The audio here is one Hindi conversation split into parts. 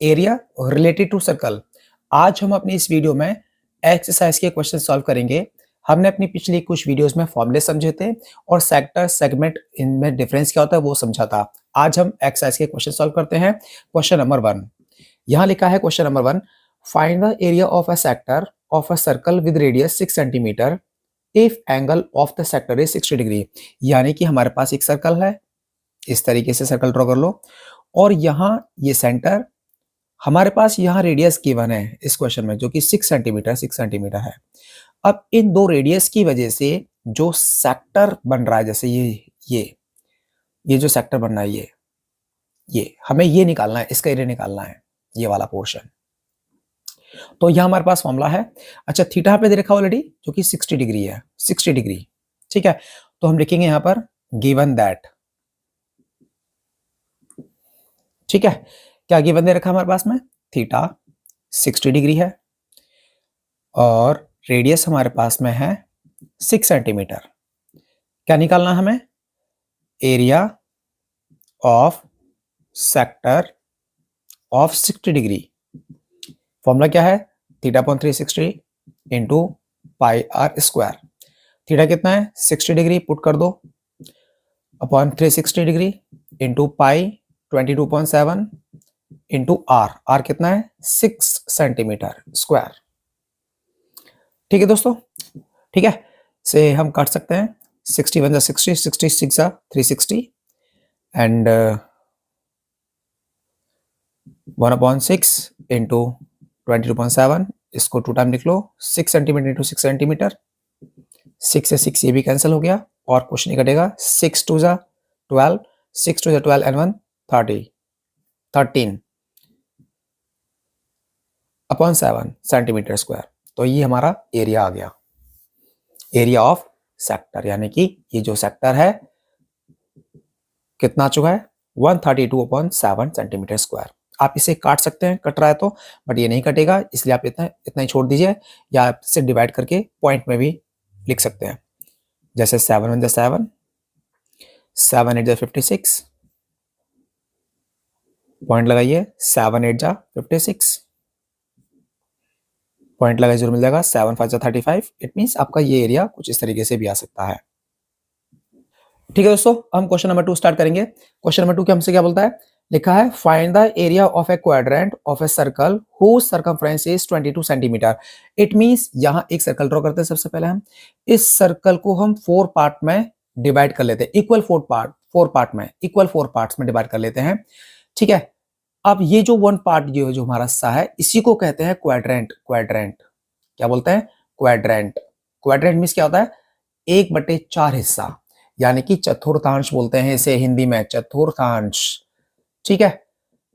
Area related to circle. आज हम अपनी इस वीडियो में एक्सरसाइज के क्वेश्चन सॉल्व करेंगे। हमने अपनी पिछली कुछ वीडियोस में फॉर्मूले समझे थे और सेक्टर सेगमेंट इनमें डिफरेंस क्या होता है वो समझा था। आज हम एक्सरसाइज के क्वेश्चन सॉल्व करते हैं। क्वेश्चन नंबर 1 यहाँ लिखा है। Question number 1, find the area of a sector of a circle with radius 6 centimetre if angle of the sector is 60 degree. यानी कि हमारे पास एक सर्कल है, इस तरीके से सर्कल ड्रॉ कर लो और यहाँ ये सेंटर, हमारे पास यहाँ रेडियस गिवन है इस क्वेश्चन में जो कि 6 सेंटीमीटर है। अब इन दो रेडियस की वजह से जो सेक्टर बन रहा है, जैसे ये जो सेक्टर बन रहा है ये हमें ये निकालना है, इसका एरिया निकालना है, ये वाला पोर्शन। तो यहाँ हमारे पास फॉर्मूला है। अच्छा, थीटा पे दे रखा ऑलरेडी जो कि 60 डिग्री है, 60 डिग्री। ठीक है, तो हम लिखेंगे यहाँ पर गिवन दैट। ठीक है, क्या गिवन दे रखा हमारे पास में, थीटा 60 डिग्री है और रेडियस हमारे पास में है 6 सेंटीमीटर। क्या निकालना हमें, area of sector of 60 degree. Formula क्या है, theta upon 360 into pi are square. Theta कितना है 60 डिग्री, पुट कर दो, upon 360 degree into pi 22.7 into r कितना है 6 सेंटीमीटर स्क्वायर। ठीक है दोस्तों, ठीक है, से हम काट सकते हैं 61 जा 60, 66 जा 360 एंड 1/6 इंटू 22.7, इसको 2 टाइम लिख लो, 6 सेंटीमीटर इंटू 6 सेंटीमीटर, 6 से 6 ये भी कैंसिल हो गया और कुछ नहीं कटेगा। 6 2 जा 12, 6 2 जा 12 एंड 1 13 अपॉन 7 सेंटीमीटर स्क्वायर। तो ये हमारा एरिया आ गया, एरिया ऑफ सेक्टर, यानी कि ये जो सेक्टर है कितना आ चुका है 132/7 सेंटीमीटर स्क्वायर। आप इसे काट सकते हैं, कट रहा है तो, बट ये नहीं कटेगा इसलिए आप इतना ही छोड़ दीजिए, या आप इसे डिवाइड करके पॉइंट में भी लिख सकते हैं। जैसे 7 1 7, 7 8 56, पॉइंट लगाइए, 7 8 56, पॉइंट लगाइए, जरूर मिल जाएगा। 7 5 35, इट मीन्स आपका ये एरिया कुछ इस तरीके से भी आ सकता है। ठीक है दोस्तों, हम क्वेश्चन नंबर 2 स्टार्ट करेंगे। क्वेश्चन नंबर 2 के हमसे क्या बोलता है, लिखा है find the area of a quadrant of a circle whose circumference is 22 centimetre. It means यहां एक सर्कल ड्रॉ करते हैं। सबसे पहले हम इस सर्कल को हम 4 पार्ट में डिवाइड कर लेते हैं, इक्वल 4 पार्ट में, इक्वल 4 पार्ट्स में डिवाइड कर लेते हैं। ठीक है, अब ये जो 1 पार्ट जो हमारा हिस्सा है इसी को कहते हैं क्वाड्रेंट। क्वाड्रेंट क्या बोलते हैं, क्वाड्रेंट। क्वाड्रेंट मींस क्या होता है, 1/4 हिस्सा, यानी कि चतुर्थांश बोलते हैं इसे हिंदी में, चतुर्थांश। ठीक है,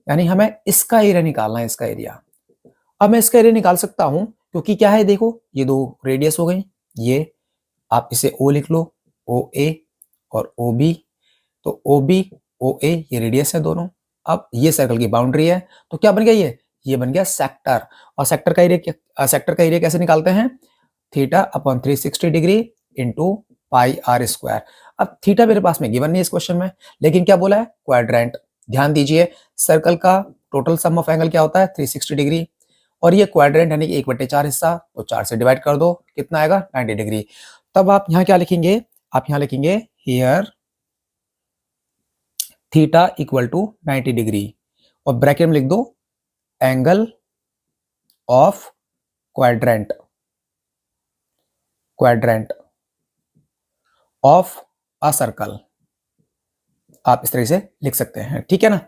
यानी हमें इसका एरिया निकालना है, इसका एरिया। अब मैं इसका एरिया निकाल सकता हूं क्योंकि क्या है, देखो ये दो रेडियस हो गई, ये आप इसे O लिख लो, OA और OB। तो OB OA ये रेडियस है दोनों। अब ये सर्कल की बाउंड्री है, तो क्या बन गया, ये बन गया सेक्टर। और सेक्टर का एरिया कैसे निकालते हैं, theta upon 360 degree into pi are square. अब थीटा मेरे पास में गिवन नहीं है इस क्वेश्चन में, लेकिन क्या बोला है, क्वाड्रेंट। ध्यान दीजिए, सर्कल का टोटल सम ऑफ एंगल क्या होता है 360 डिग्री, और ये क्वाड्रेंट यानी कि 1/4 हिस्सा, तो 4 से डिवाइड कर दो, कितना आएगा 90 डिग्री। तब आप यहाँ क्या लिखेंगे, आप यहाँ लिखेंगे here theta equal to 90 degree और ब्रैकेट में लिख दो angle of quadrant, quadrant of a circle, आप इस तरह से लिख सकते हैं। ठीक है ना।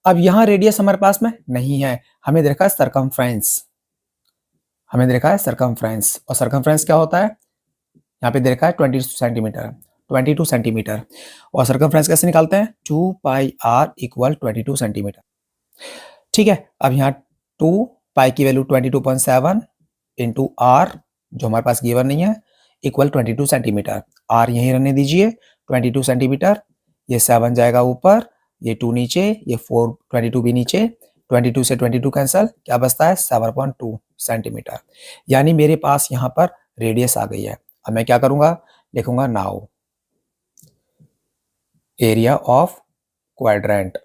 अब यहां रेडियस हमारे पास में नहीं है, हमें देखा है सर्कमफ्रेंस, हमें देखा है सर्कमफ्रेंस। और सर्कमफ्रेंस क्या होता है, यहाँ पे देखा है 22 सेंटीमीटर, 22 सेंटीमीटर। और सर्कमफ्रेंस कैसे निकालते हैं, 2 पाई आर इक्वल 22 सेंटीमीटर। ठीक है, अब यहाँ 2 पाई की वैल्यू 22.7 इंटू आर जो हमारे पास गिवन नहीं है इक्वल 22 सेंटीमीटर। आर यहीं रहने दीजिए 22 सेंटीमीटर, ये 7 जाएगा ऊपर, ये 2 नीचे, ये 4 22 भी नीचे, 22 से 22 कैंसल, क्या बचता है 7.2 सेंटीमीटर। यानी मेरे पास यहाँ पर रेडियस आ गई है। अब मैं क्या करूंगा, लिखूंगा नाउ एरिया ऑफ क्वाड्रेंट,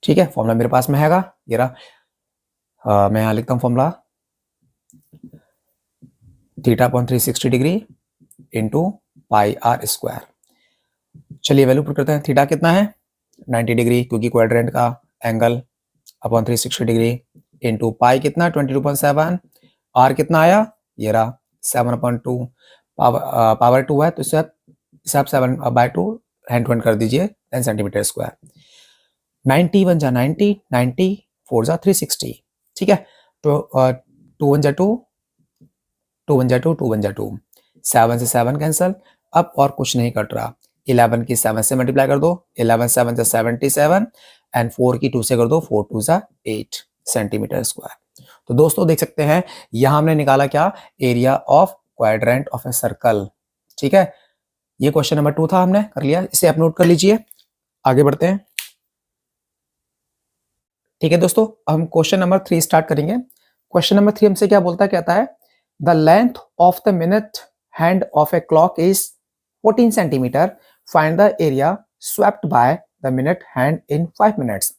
ठीक है, फॉर्मूला मेरे पास में हैगा, ये रहा। मैं यहाँ लिखता हूँ formula, theta upon 360 degree into pi are square. चलिए वैल्यू पुट करते हैं। थीटा कितना है 90 डिग्री, क्योंकि क्वाड्रेंट का एंगल, अपॉन 360 डिग्री इंटू पाई कितना 22.7, आर कितना आया, ये रहा 7/2, पावर 2 है तो इसे आप 7/2 हैंड टू हैंड कर दीजिए 10 सेंटीमीटर स्क्वायर। 90 1 जा 90, 90 4 जा 360, ठीक है। तो 2 1 जा 2, 2 1 जा 2, 2 1 जा 2, 7 से 7 कैंसल। अब और कुछ नहीं कट रहा, 11 की 7 से मल्टीप्लाई कर दो, 11 7 जा 77 एंड 4 की 2 से कर दो, 4 2 जा 8 सेंटीमीटर स्क्वायर। तो दोस्तों देख सकते हैं यहां हमने निकाला क्या, area of quadrant of a circle, ठीक है। ये क्वेश्चन नंबर 2 था, हमने कर लिया, इसे आप नोट कर लीजिए। आगे बढ़ते हैं, ठीक है दोस्तों। हम क्वेश्चन नंबर 3 स्टार्ट करेंगे। क्वेश्चन नंबर 3 हमसे क्या बोलता है, कहता है the length of the minute hand of a clock is 14 centimetre, find the area swept by the minute hand in 5 minutes.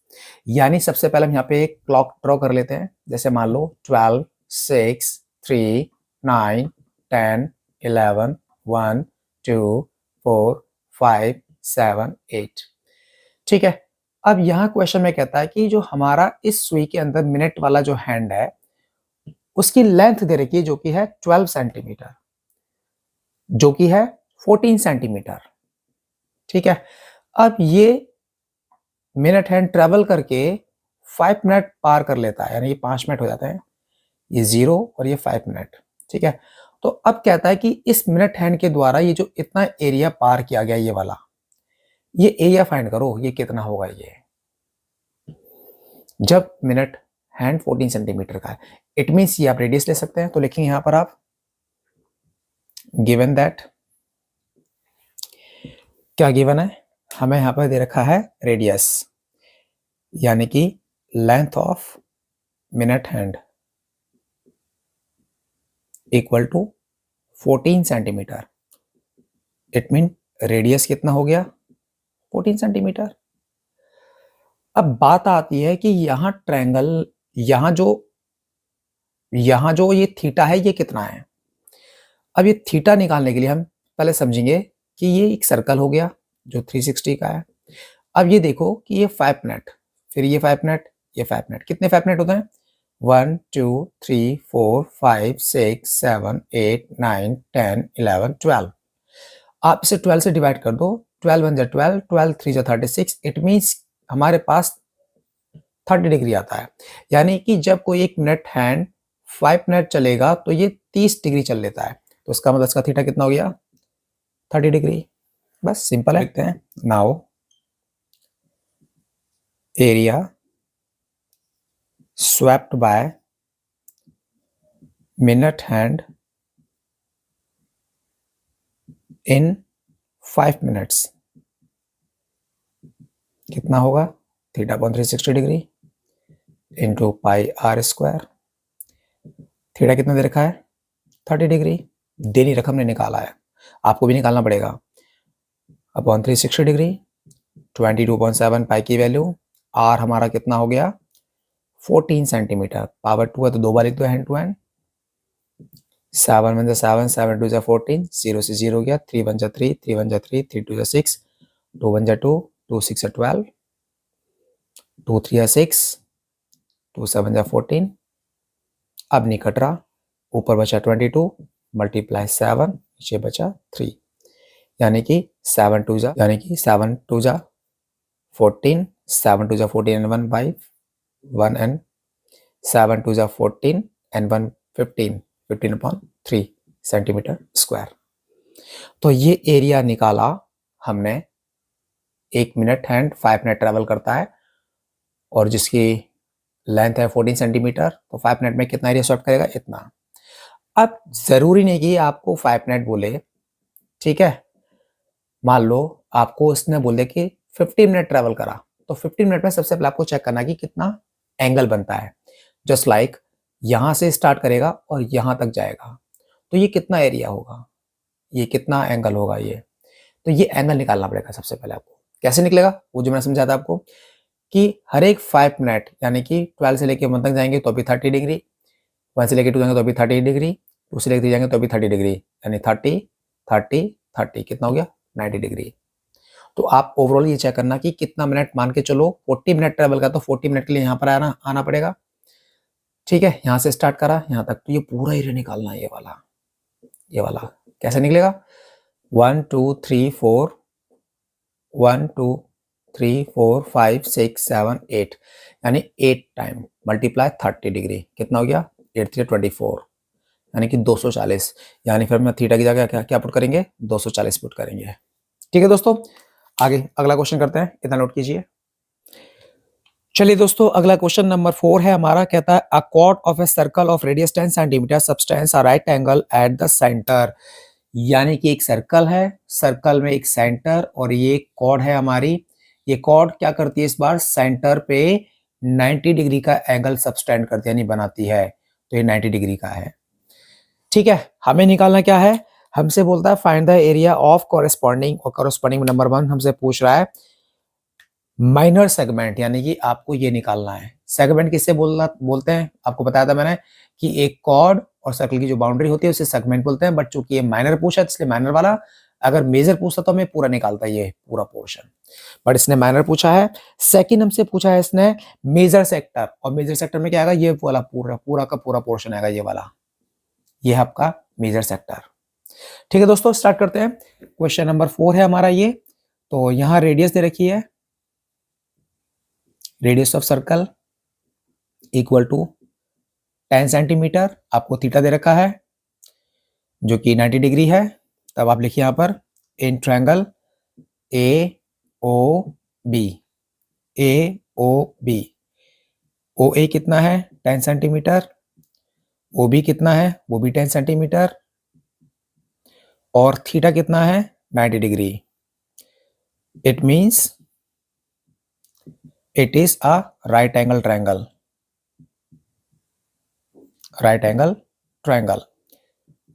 यानी सबसे पहले हम यहाँ पे एक क्लॉक ड्रॉ कर लेते हैं, जैसे मान लो 12 6 3 9 10 11 1 2 4 5 7 8, ठीक है। अब यहाँ क्वेश्चन में कहता है कि जो हमारा इस सुई के अंदर मिनट वाला जो हैंड है उसकी लेंथ दे रखी है जो कि है 12 सेंटीमीटर, जो कि है 14 सेंटीमीटर, ठीक है। अब ये मिनट हैंड ट्रेवल करके 5 मिनट पार कर लेता है, यानी ये 5 मिनट हो जाते हैं, ये 0 और ये 5 मिनट, ठीक है। तो अब कहता है कि इस मिनट हैंड के द्वारा ये जो इतना एरिया पार किया गया, ये वाला, ये एरिया फाइंड करो, ये कितना होगा। ये जब मिनट हैंड 14 सेंटीमीटर का है, इट मीन्स ये आप रेडियस ले सकते हैं। तो लिखेंगे यहां पर आप गिवन दैट, क्या गिवन है हमें यहां पर दे रखा है रेडियस, यानी कि length of minute hand equal to 14 centimetre. It mean radius कितना हो गया 14 सेंटीमीटर। अब बात आती है कि यहां ट्रायंगल, यहां जो ये थीटा है ये कितना है। अब ये थीटा निकालने के लिए हम पहले समझेंगे कि ये एक सर्कल हो गया जो 360 का है। अब ये देखो कि ये 5 मिनट, फिर ये 5 मिनट, ये 5 मिनट, कितने 5 मिनट होते हैं 1 2 3 4 5 6 7 8 9 10 11 12। आप इसे 12 से डिवाइड कर दो, 12 1 जा 12, 12 3 जा 36। इट मीन्स हमारे पास 30 डिग्री आता है, यानी कि जब कोई एक मिनट हैंड 5 मिनट चलेगा तो ये 30 डिग्री चल लेता है। तो इसका मतलब इसका थीटा कितना हो गया 30 डिग्री। बस सिंपल है, लिखते हैं now area swept by minute hand in 5 minutes कितना होगा, theta upon 360 degree into pi are square. Theta कितना दे रखा है 30 डिग्री, डेली रकम ने निकाला है, आपको भी निकालना पड़ेगा। अपॉन 360 डिग्री 22.7 पाई की वैल्यू, आर हमारा कितना हो गया 14 सेंटीमीटर, पावर 2 है तो 2 बार लिख दो हैंड टू हैंड, 7 1 जा 7, 7 2 जा 14, 0 से 0 हो गया, 3 1 जा 3, 3 1 जा 3, 3 2 जा 6, 2 1 जा 2, 2 6 जा 12, 2 3 जा 6, 2 7 जा 14। अब नहीं कट रहा, ऊपर बचा 22 मल्टीप्लाई 7, नीचे बचा 3, यानी कि 7 2 जा 14, 7 2 जा 14 एंड 1 5 1 एंड 7 2 जा 14 एंड 1 15, 15/3 सेंटीमीटर स्क्वायर। तो ये एरिया निकाला हमने, एक मिनट हैंड 5 मिनट ट्रेवल करता है और जिसकी लेंथ है 14 सेंटीमीटर, तो 5 मिनट में कितना एरिया स्वैप करेगा इतना। अब जरूरी नहीं कि आपको 5 मिनट बोले, ठीक है। मान लो आपको इसने बोले कि 15 मिनट ट्रेवल करा, तो 15 मिनट में सबसे पहले आपको चेक करना कि कितना एंगल बनता है। जस्ट लाइक यहां से स्टार्ट करेगा और यहां तक जाएगा, तो ये कितना एरिया होगा, ये कितना एंगल होगा, ये तो ये एंगल निकालना पड़ेगा सबसे पहले आपको। कैसे निकलेगा वो जो मैंने समझाया था आपको, कि हर एक 5 मिनट यानी कि 12 से लेके 1 तक जाएंगे तो भी 30 डिग्री, 1 से लेके 2 जाएंगे तो भी 30 डिग्री, 2 से लेके 3 जाएंगे तो भी 30 डिग्री, यानी 30 30 30 कितना हो गया 90 डिग्री। तो आप ओवरऑल ये चेक करना कि कितना मिनट, मान के चलो 40 मिनट ट्रेवल का, तो 40 मिनट के लिए यहाँ पर आना पड़ेगा। ठीक है, यहाँ से स्टार्ट करा यहाँ तक, तो ये पूरा एरिया निकालना है, ये वाला कैसे निकलेगा, 1 2 3 4 1 2 3 4 5 6 7 8, यानी 8 टाइम मल्टीप्लाई 30 डिग्री, कितना हो गया 8 3 24, यानी कि 240, यानी फिर मैं थीटा की जगह क्या क्या पुट करेंगे 240 पुट करेंगे। ठीक है दोस्तों, आगे अगला क्वेश्चन करते हैं, इतना नोट कीजिए। चलिए दोस्तों, अगला क्वेश्चन नंबर 4 है हमारा, कहता है अ cord of a circle of radius 10 centimetre subtends a right angle at the centre, यानी कि एक सर्कल है, सर्कल में एक सेंटर और ये कॉर्ड है हमारी, ये कॉर्ड क्या करती है इस बार सेंटर पे 90 डिग्री का एंगल सबटेंड करती है, यानी बनाती है, तो ये 90 डिग्री का है। ठीक है, हमें निकालना क्या है, हमसे बोलता है find the area of corresponding, और कॉरेस्पॉन्डिंग नंबर 1 हमसे पूछ रहा है माइनर सेगमेंट, यानी कि आपको ये निकालना है। सेगमेंट किससे बोलते हैं, आपको बताया था मैंने कि एक कॉर्ड और सर्कल की जो बाउंड्री होती है उसे सेगमेंट बोलते हैं, बट चूंकि ये माइनर पूछा इसलिए माइनर वाला, अगर मेजर पूछता तो हमें पूरा निकालता है ये पूरा पोर्शन, बट इसने माइनर पूछा है। सेकंड हमसे पूछा है इसने मेजर सेक्टर, और मेजर सेक्टर में क्या आएगा, ये वाला पूरा का पूरा पोर्शन आएगा, ये वाला, ये है आपका मेजर सेक्टर। ठीक है दोस्तों, स्टार्ट करते हैं। क्वेश्चन नंबर 4 है हमारा ये, तो यहाँ रेडियस दे रखी है, radius of circle equal to 10 centimetre, आपको थीटा दे रखा है जो कि 90 डिग्री है। तब आप लिखिए यहाँ पर in triangle A O B, A O B, O A कितना है 10 सेंटीमीटर, ओ बी कितना है वो भी 10 सेंटीमीटर, और थीटा कितना है 90 degree. It means it is a right angle triangle, right angle triangle.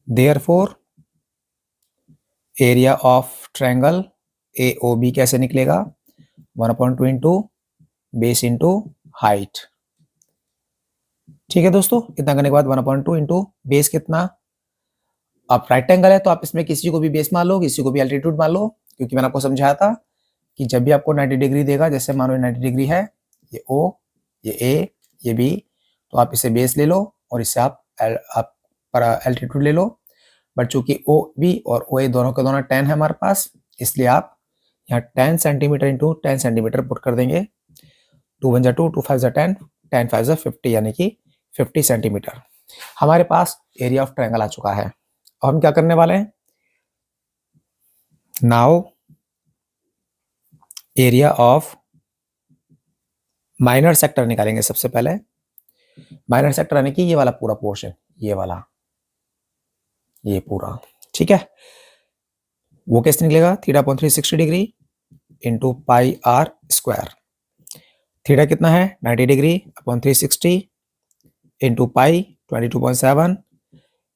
Therefore area of triangle AOB कैसे निकलेगा 1/2 इंटू बेस इंटू हाइट। ठीक है दोस्तों, इतना करने के बाद 1/2 इंटू बेस कितना, अब राइट एंगल है तो आप इसमें किसी को भी बेस मान लो, किसी को भी एल्टीट्यूड मान लो, क्योंकि मैंने आपको समझाया था कि जब भी आपको 90 डिग्री देगा, जैसे मानो 90 डिग्री है, ये O, ये A, ये B, तो आप इसे बेस ले लो और इससे आप पर एल्टीट्यूड ले लो, बट चूंकि ओ बी और ओ ए दोनों के दोनों 10 है हमारे पास, इसलिए आप यहाँ 10 सेंटीमीटर इंटू 10 सेंटीमीटर पुट कर देंगे, 2 1 2 2 5 10, 10 5 50, यानी कि 50 सेंटीमीटर हमारे पास एरिया ऑफ ट्रायंगल आ चुका है। अब हम क्या करने वाले हैं, now area of minor sector निकालेंगे सबसे पहले। माइनर सेक्टर यानी कि ये वाला पूरा पोर्शन, ये वाला, ये पूरा, ठीक है, वो कैसे निकलेगा theta upon 360 degree into pi are square. Theta कितना है 90 degree upon 360 into pi 22.7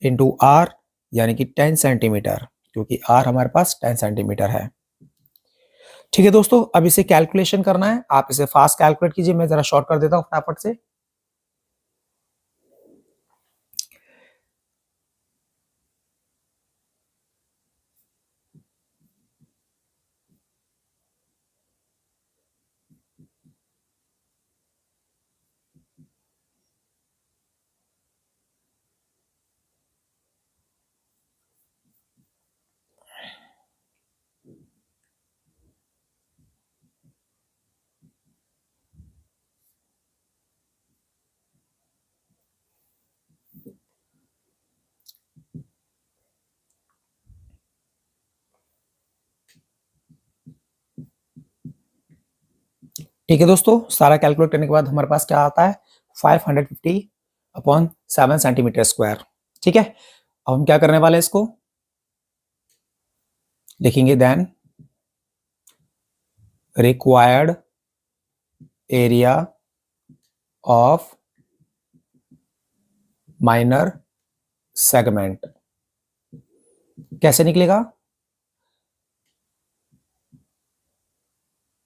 into r, यानी कि 10 सेंटीमीटर, क्योंकि आर हमारे पास 10 सेंटीमीटर है। ठीक है दोस्तों, अब इसे कैलकुलेशन करना है, आप इसे फास्ट कैलकुलेट कीजिए, मैं जरा शॉर्ट कर देता हूं फटाफट से। ठीक है दोस्तों, सारा कैलकुलेट करने के बाद हमारे पास क्या आता है 550 अपॉन 7 सेंटीमीटर स्क्वायर। ठीक है, अब हम क्या करने वाले हैं, इसको लिखेंगे, then required area of minor segment कैसे निकलेगा,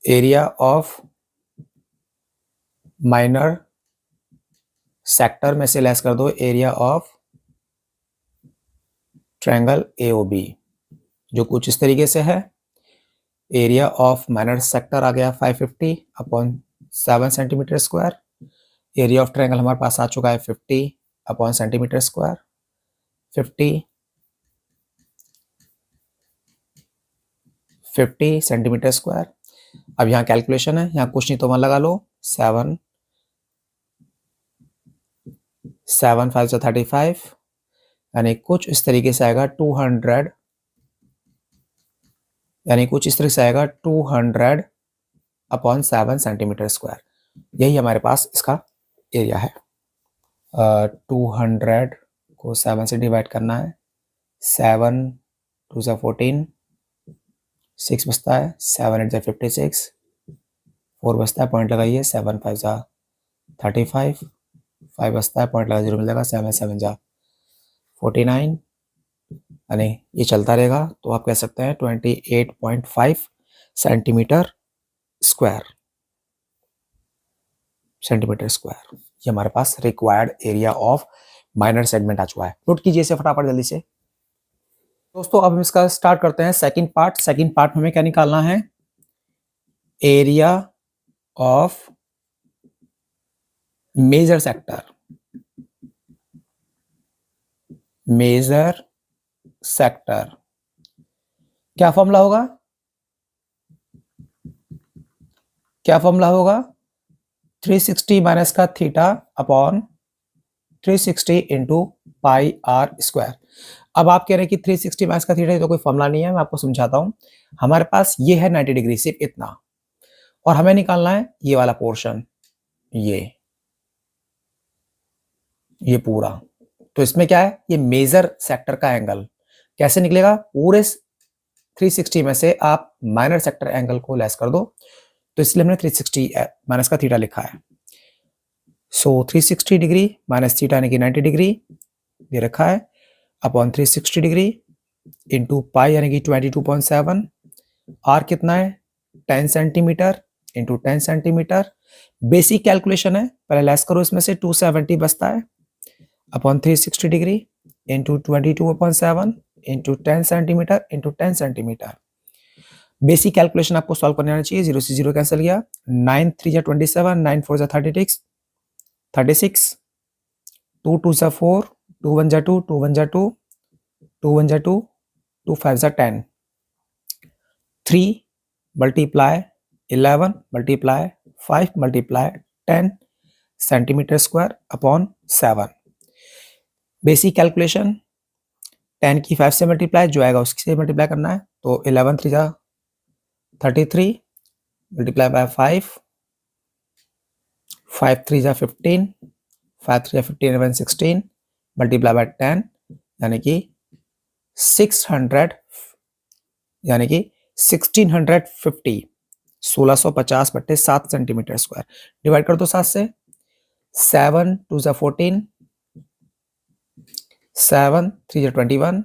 एरिया ऑफ माइनर सेक्टर में से लेस कर दो एरिया ऑफ ट्रायंगल AOB, जो कुछ इस तरीके से है। एरिया ऑफ माइनर सेक्टर आ गया 550 upon 7 centimetre square. Area of triangle हमारे पास आ चुका है 50 upon centimetre square. 50 centimetre square. अब यहाँ कैलकुलेशन है, यहाँ कुछ नहीं तो 1 लगा लो। 7 5 से 35, यानी कुछ इस तरीके से आएगा 200, यानी कुछ इस तरीके से आएगा 200 अपॉन 7 सेंटीमीटर स्क्वायर। यही हमारे पास इसका एरिया है। 200 को 7 से डिवाइड करना है। 7 2 से 14, 6 बचता है। 7 8 से 56, 4 बचता है, पॉइंट लगाइए। 7 5 से 35, 5 बचता है, पॉइंट लगा, 0 मिल जाएगा। 7 7 से 49, यानी ये चलता रहेगा। तो आप कह सकते हैं 28.5 सेंटीमीटर स्क्वायर। ये हमारे पास required area of minor segment आ चुका है। नोट कीजिए इसे फटाफट जल्दी से। दोस्तों अब हम इसका स्टार्ट करते हैं सेकंड पार्ट। सेकंड पार्ट में हमें क्या निकालना है? Area of major sector. Major sector क्या फॉर्मूला होगा? क्या फॉर्मूला होगा? 360 माइनस का theta upon 360 into pi are square. अब आप कह रहे हैं कि 360 माइनस का थीटा तो कोई फॉर्मूला नहीं है, मैं आपको समझाता हूं। हमारे पास ये है 90 डिग्री, सिर्फ इतना, और हमें निकालना है ये वाला पोर्शन, ये पूरा। तो इसमें क्या है? ये मेजर सेक्टर का एंगल कैसे निकलेगा? पूरे 360 में से आप माइनर सेक्टर एंगल को लेस कर दो, तो इसलिए हमने 360 माइनस का थीटा लिखा है। सो 360 डिग्री माइनस थीटा यानी कि 90 डिग्री ये रखा है, अपॉन 360 डिग्री इंटू पाई यानी कि 22.7। आर कितना है? 10 centimetre into 10 centimetre. Basic calculation है, पहले लेस करो, इसमें से 270 बचता है, upon 360 degree into 22.7 into 10 centimetre into 10 centimetre. Basic calculation आपको सॉल्व करने आना चाहिए। 0 से 0 कैंसिल गया। 9 3 जा 27, 9 4 जा 36, 2 2 जा 4, 2 1 जा 2, 2 1 जा 2, 2 1 जा 2, 2 5 जा 10। 3 multiply 11 multiply 5 multiply 10 centimetre square upon 7। Basic calculation 10 की 5 से मल्टीप्लाई, जो आएगा उससे मल्टीप्लाई करना है। तो 11 3 जा 33 मल्टीप्लाई बाय 5, 5 3 जा 15, 5 3 जा 15 11 16 मल्टीप्लाई बाय 10, यानी कि 600, यानी कि 1650, 1650 बट्टे 7 सेंटीमीटर स्क्वायर। डिवाइड कर दो 7 से। 7 2 जा 14, 7 3 जा 21,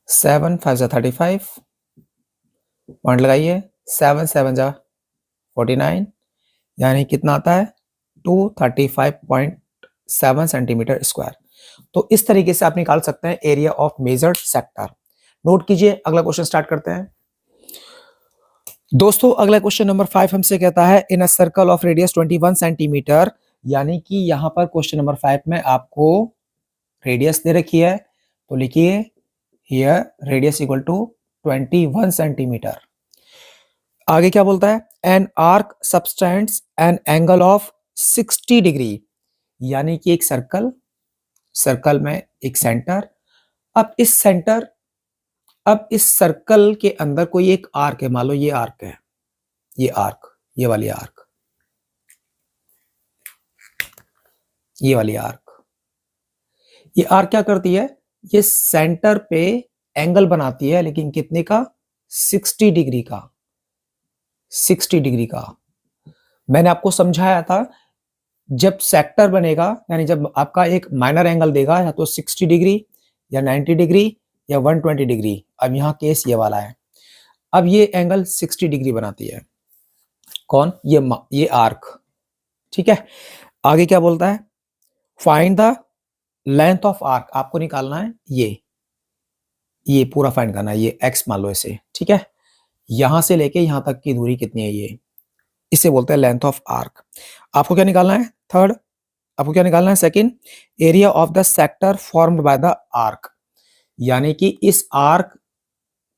7 5 जा 35, पॉइंट लगाइए। 7 7 जा 49, यानी कितना आता है? 235.7 सेंटीमीटर स्क्वायर। तो इस तरीके से आप निकाल सकते हैं area of measured sector. Note कीजिए, अगला क्वेश्चन स्टार्ट करते हैं। दोस्तों अगला क्वेश्चन नंबर 5 हमसे कहता है in a circle of radius 21 centimetre, यानी कि यहां पर क्वेश्चन नंबर 5 में आपको रेडियस दे रखी है, तो लिखिए here radius equal to 21 centimetre. आगे क्या बोलता है? An arc subtends an angle of 60 degree, यानी कि एक सर्कल में एक सेंटर। अब इस सर्कल के अंदर कोई एक आर्क है, मान लो ये आर्क है, ये आर्क, ये वाली आर्क, ये वाली आर्क। ये आर्क क्या करती है? ये सेंटर पे एंगल बनाती है, लेकिन कितने का? 60 डिग्री का। 60 डिग्री का मैंने आपको समझाया था, जब सेक्टर बनेगा, यानी जब आपका एक माइनर एंगल देगा, या तो 60 डिग्री या 90 डिग्री या 120 डिग्री। अब यहाँ केस ये वाला है। अब ये एंगल 60 डिग्री बनाती है, कौन? ये आर्क, ठीक है। आगे क्या बोलता है? Find the length of arc, आपको निकालना है ये पूरा फाइंड करना है, ये एक्स मान लो इसे, ठीक है। यहां से लेके यहां तक की दूरी कितनी है ये, इसे बोलते हैं लेंथ ऑफ आर्क। आपको क्या निकालना है? थर्ड, आपको क्या निकालना है? Second, area of the sector formed by the arc, यानी कि इस आर्क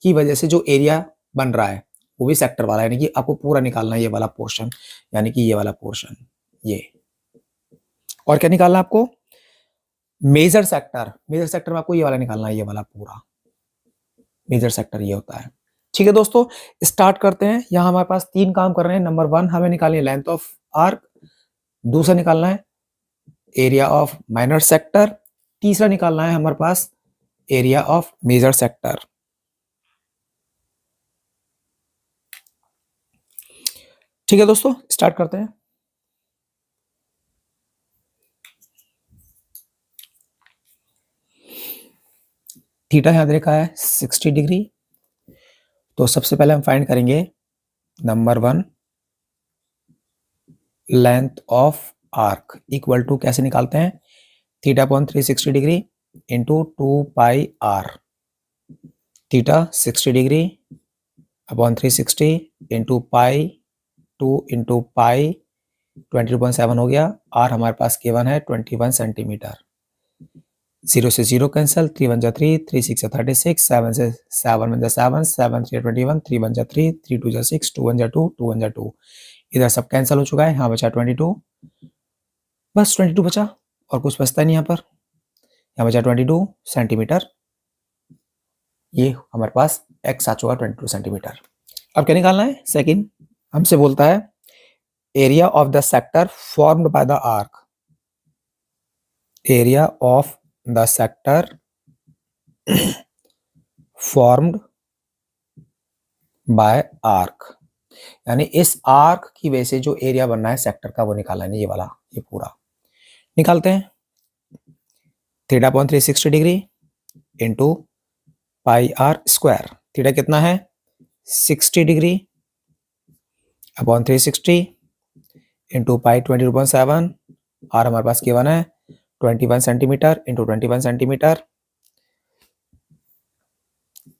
की वजह से जो एरिया बन रहा है वो भी सेक्टर वाला है, यानी कि आपको पूरा निकालना है ये वाला पोर्शन, यानी कि ये वाला पोर्शन ये। और क्या निकालना है आपको? मेजर सेक्टर, मेजर सेक्टर में आपको ये वाला निकालना है, ये वाला पूरा मेजर सेक्टर ये होता है। ठीक है दोस्तों, स्टार्ट करते हैं। यहाँ हमारे पास 3 काम कर रहे हैं। नंबर 1 हमें निकालनी है लेंथ ऑफ आर्क, दूसरा निकालना है एरिया ऑफ माइनर सेक्टर, तीसरा निकालना है हमारे पास एरिया ऑफ मेजर सेक्टर। ठीक है दोस्तों, स्टार्ट करते हैं। थीटा यहां दे रखा है 60 डिग्री। तो सबसे पहले हम फाइंड करेंगे number 1 length of arc equal to, कैसे निकालते हैं? Theta upon 360 degree into 2 pi r, theta 60 degree upon 360 into pi 2 into pi 22.7 हो गया। आर हमारे पास केवन है 21 सेंटीमीटर। 0 से 0 कैंसिल, 3 1 जा 3, 3 6 जा 36, 7 से 7 1 जा 7, 7 3 21, 3 1 जा 3, 3 2 जा 6, 2 1 जा 2, 2 1 जा 2। इधर सब कैंसिल हो चुका है, यहाँ बचा 22, बस 22 बचा और कुछ बचता नहीं यहाँ पर। यहाँ बचा 22 सेंटीमीटर, ये हमारे पास एक्स आ चुका 22 सेंटीमीटर। अब क्या निकालना है? सेकंड हमसे बोलता है area of the sector formed by the arc, area of the sector formed by arc, यानी इस आर्क की वजह से जो एरिया बनना है सेक्टर का वो निकालना है, ये वाला, ये पूरा निकालते हैं। Theta upon 360 degree into pi are square, theta कितना है 60 degree upon 360 into pi 22.7, r हमारे पास केवन है 21 सेंटीमीटर इंटू 21 सेंटीमीटर।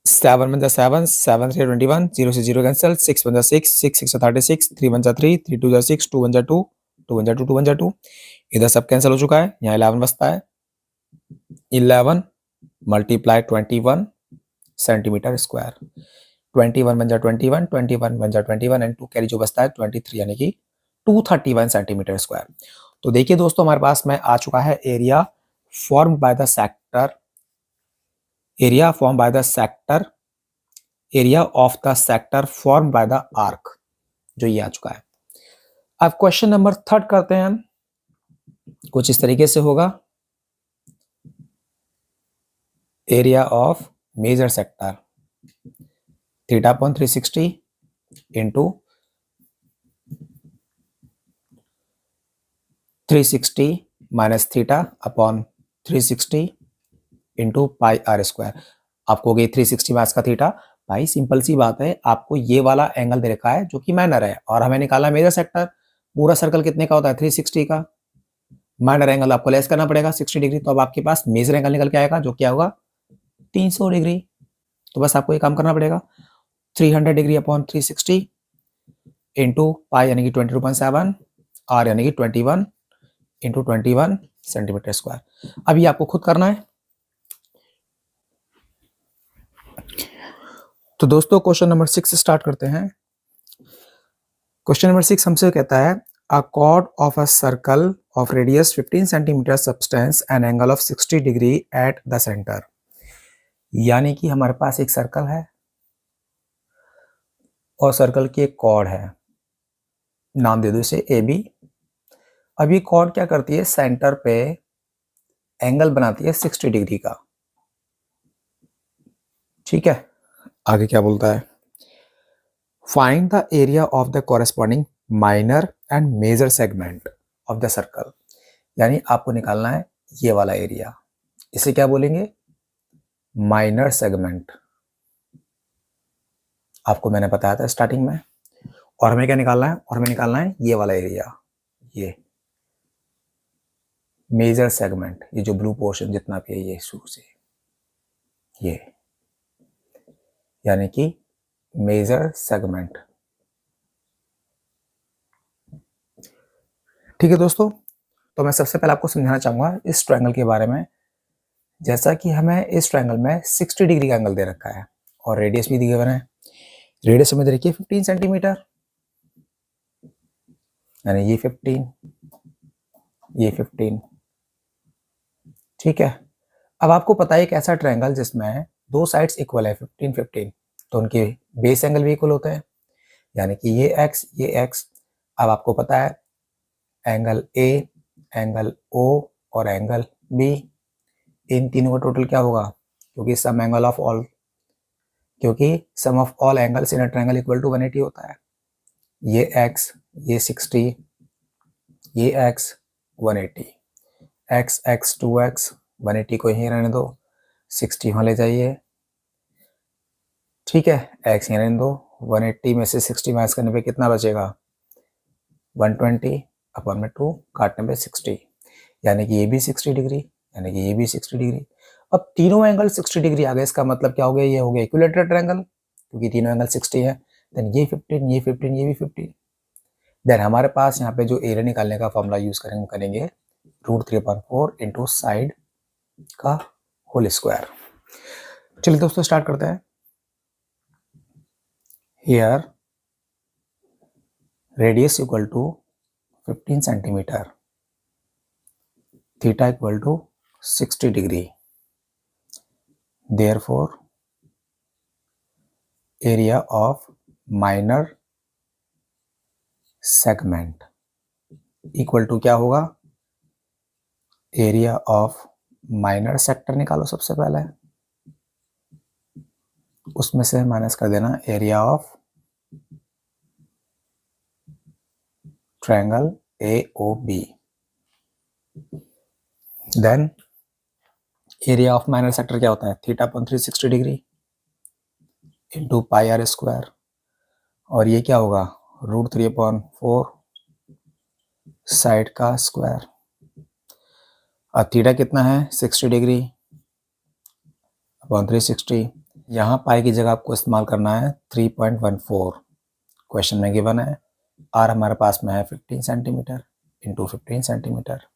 7 1 जा 7, 7 3 21, 0 से 0 कैंसिल, 6 1 जा 6, 6 6 जा 36, 3 1 जा 3, 3 2 जा 6, 2 1 जा 2, 2 1 जा 2, 2 1 जा 2। इधर सब कैंसिल हो चुका है, यहाँ 11 बचता है। 11 मल्टीप्लाई 21 सेंटीमीटर स्क्वायर, 21 बन जा 21, 21 बन जा 21 एंड 2 कैरी जो बचता है 23, यानी कि 231 सेंटीमीटर स्क्वायर। तो देखिए दोस्तों, हमारे पास में आ चुका है area form by the sector, area form by the sector, area of the sector form by the arc, जो ये आ चुका है। अब क्वेश्चन नंबर 3 करते हैं हम। कुछ इस तरीके से होगा, area of major sector, theta upon 360 into 360 minus theta upon 360 into pi are square. आपको गई 360 माइनस का थीटा। भाई सिंपल सी बात है, आपको ये वाला एंगल दे रखा है जो कि माइनर है और हमें निकाला मेजर सेक्टर। पूरा सर्कल कितने का होता है 360 का, माइनर एंगल आपको लेस करना पड़ेगा 60 डिग्री, तो अब आपके पास मेजर एंगल निकल के आएगा जो क्या होगा 300 डिग्री। तो बस आपको ये काम करना पड़ेगा 300 डिग्री अपॉन 360 इंटू पाई यानी कि 22.7, आर यानी कि 21 इंटू 21 सेंटीमीटर स्क्वायर। अभी आपको खुद करना है। तो दोस्तों क्वेश्चन नंबर 6 से स्टार्ट करते हैं। क्वेश्चन नंबर 6 हमसे कहता है अ chord of a circle of radius 15 centimeter substance an angle of 60 degree at the center, यानी कि हमारे पास एक सर्कल है और सर्कल की एक कॉर्ड है, नाम दे दो इसे ए बी। अब ये कॉर्ड क्या करती है, सेंटर पे एंगल बनाती है 60 डिग्री का। ठीक है, आगे क्या बोलता है, find the area of the corresponding minor and major segment of the circle, यानी आपको निकालना है ये वाला एरिया, इसे क्या बोलेंगे माइनर सेगमेंट, आपको मैंने बताया था स्टार्टिंग में। और हमें क्या निकालना है, और हमें निकालना है ये वाला एरिया, ये मेजर सेगमेंट, ये जो ब्लू पोर्शन जितना भी है ये शुरू से ये, यानी कि मेजर सेगमेंट। ठीक है दोस्तों, तो मैं सबसे पहले आपको समझाना चाहूंगा इस ट्रायंगल के बारे में। जैसा कि हमें इस ट्रायंगल में 60 डिग्री का एंगल दे रखा है और रेडियस भी दी है। रेडियस हमें दे रखी है 15 सेंटीमीटर, यानी ये 15, ये 15। ठीक है, अब आपको पता है एक ऐसा ट्रायंगल जिसमें दो साइड्स इक्वल है 15 15, तो उनके बेस एंगल भी इक्वल होते हैं, यानी कि ये x ये x। अब आपको पता है एंगल A, एंगल O और एंगल B, इन तीनों का टोटल क्या होगा, क्योंकि sum of all angles in a triangle equal to 180 होता है। ये x, ये 60, ये x 180, x 2x, 180 को यहीं रहने दो, 60 वहाँ ले जाइए। ठीक है, x यहाँ रहने दो, 180 में से 60 माइनस करने पे कितना बचेगा, 120 अपॉन में 2 काटने पे 60, यानी कि ये भी 60 डिग्री, यानी कि ये भी 60 डिग्री। अब तीनों एंगल 60 डिग्री आ गए, इसका मतलब क्या हो गया, ये हो गया इक्विलेटरल ट्रायंगल, क्योंकि तीनों एंगल 60 है। देन ये 15, ये 15, ये भी 15। देन हमारे पास यहाँ पे जो एरिया निकालने का फॉर्मूला यूज करेंगे √3/4 इंटू साइड का होल स्क्वायर। चलिए दोस्तों स्टार्ट करते हैं। Here radius equal to 15 centimetre, theta equal to 60 degree, therefore area of minor segment equal to क्या होगा, एरिया ऑफ माइनर सेक्टर निकालो सबसे पहले, उसमें से माइनस कर देना area of triangle AOB। Then area of minor sector क्या होता है, theta upon 360 degree into pi are square, और ये क्या होगा, √3/4 साइड का स्क्वायर। और थीटा कितना है, 60 डिग्री अपॉन 360। यहाँ पाई की जगह आपको इस्तेमाल करना है 3.14, क्वेश्चन में गिवन है। आर हमारे पास में है 15 सेंटीमीटर इंटू 15 सेंटीमीटर,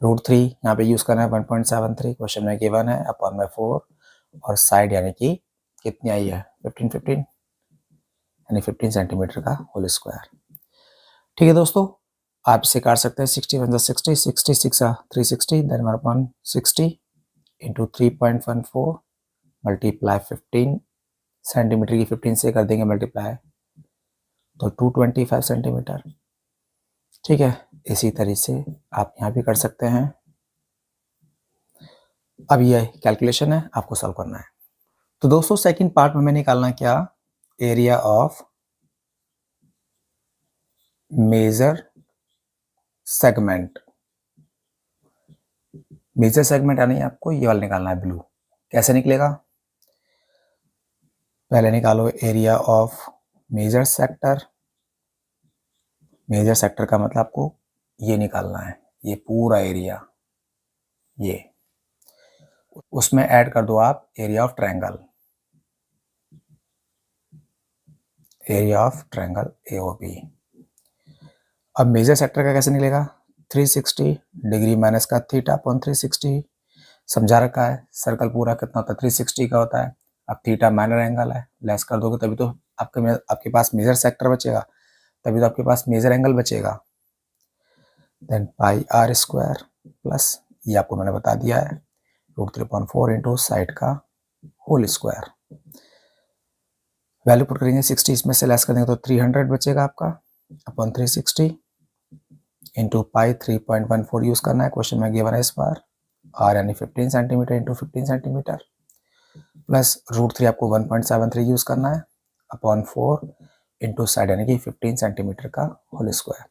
√3 यहाँ पे यूज़ करना है 1.73, क्वेश्चन में गिवन है, अपॉन में 4, और साइड यानी कि कितनी आई है 15 यानी 15 सेंटीमीटर का होल स्क्वायर। ठीक है दोस्तों, आप इसे काट सकते हैं, 60 × 60, 66 360, देन 1/60 इंटू 3.14 मल्टीप्लाई 15 सेंटीमीटर की 15 से कर देंगे मल्टीप्लाई, तो 225 सेंटीमीटर। ठीक है, इसी तरीके से आप यहाँ भी कर सकते हैं। अब ये कैलकुलेशन है, आपको सॉल्व करना है। तो दोस्तों सेकंड पार्ट में हमें निकालना क्या, area of major segment. Major segment यानी आपको ये वाला निकालना है ब्लू। कैसे निकलेगा, पहले निकालो area of major sector. Major sector का मतलब आपको ये निकालना है, ये पूरा एरिया, ये उसमें ऐड कर दो आप area of triangle, area of triangle AOB। अब मेजर सेक्टर का कैसे निकलेगा, 360 डिग्री माइनस का थीटा अपॉन 360, समझा रखा है। सर्कल पूरा कितना होता है, 360 का होता है। अब थीटा माइनर एंगल है, लेस कर दोगे तभी तो आपके पास मेजर सेक्टर बचेगा, तभी तो आपके पास मेजर एंगल बचेगा। Then pi are square plus, ये आपको मैंने बता दिया है, √3/4 इंटू साइड का होल स्क्वायर। वैल्यू पुट करेंगे 60, इसमें से लेस कर देंगे तो 300 बचेगा आपका, अपॉन 360 इंटू पाई 3.14 यूज करना है, क्वेश्चन में गिवन है इस बार। आर यानी 15 सेंटीमीटर इंटू 15 सेंटीमीटर प्लस √3 आपको 1.73 यूज करना है, अपॉन 4 इंटू साइड यानी कि 15 सेंटीमीटर का होल स्क्वायर।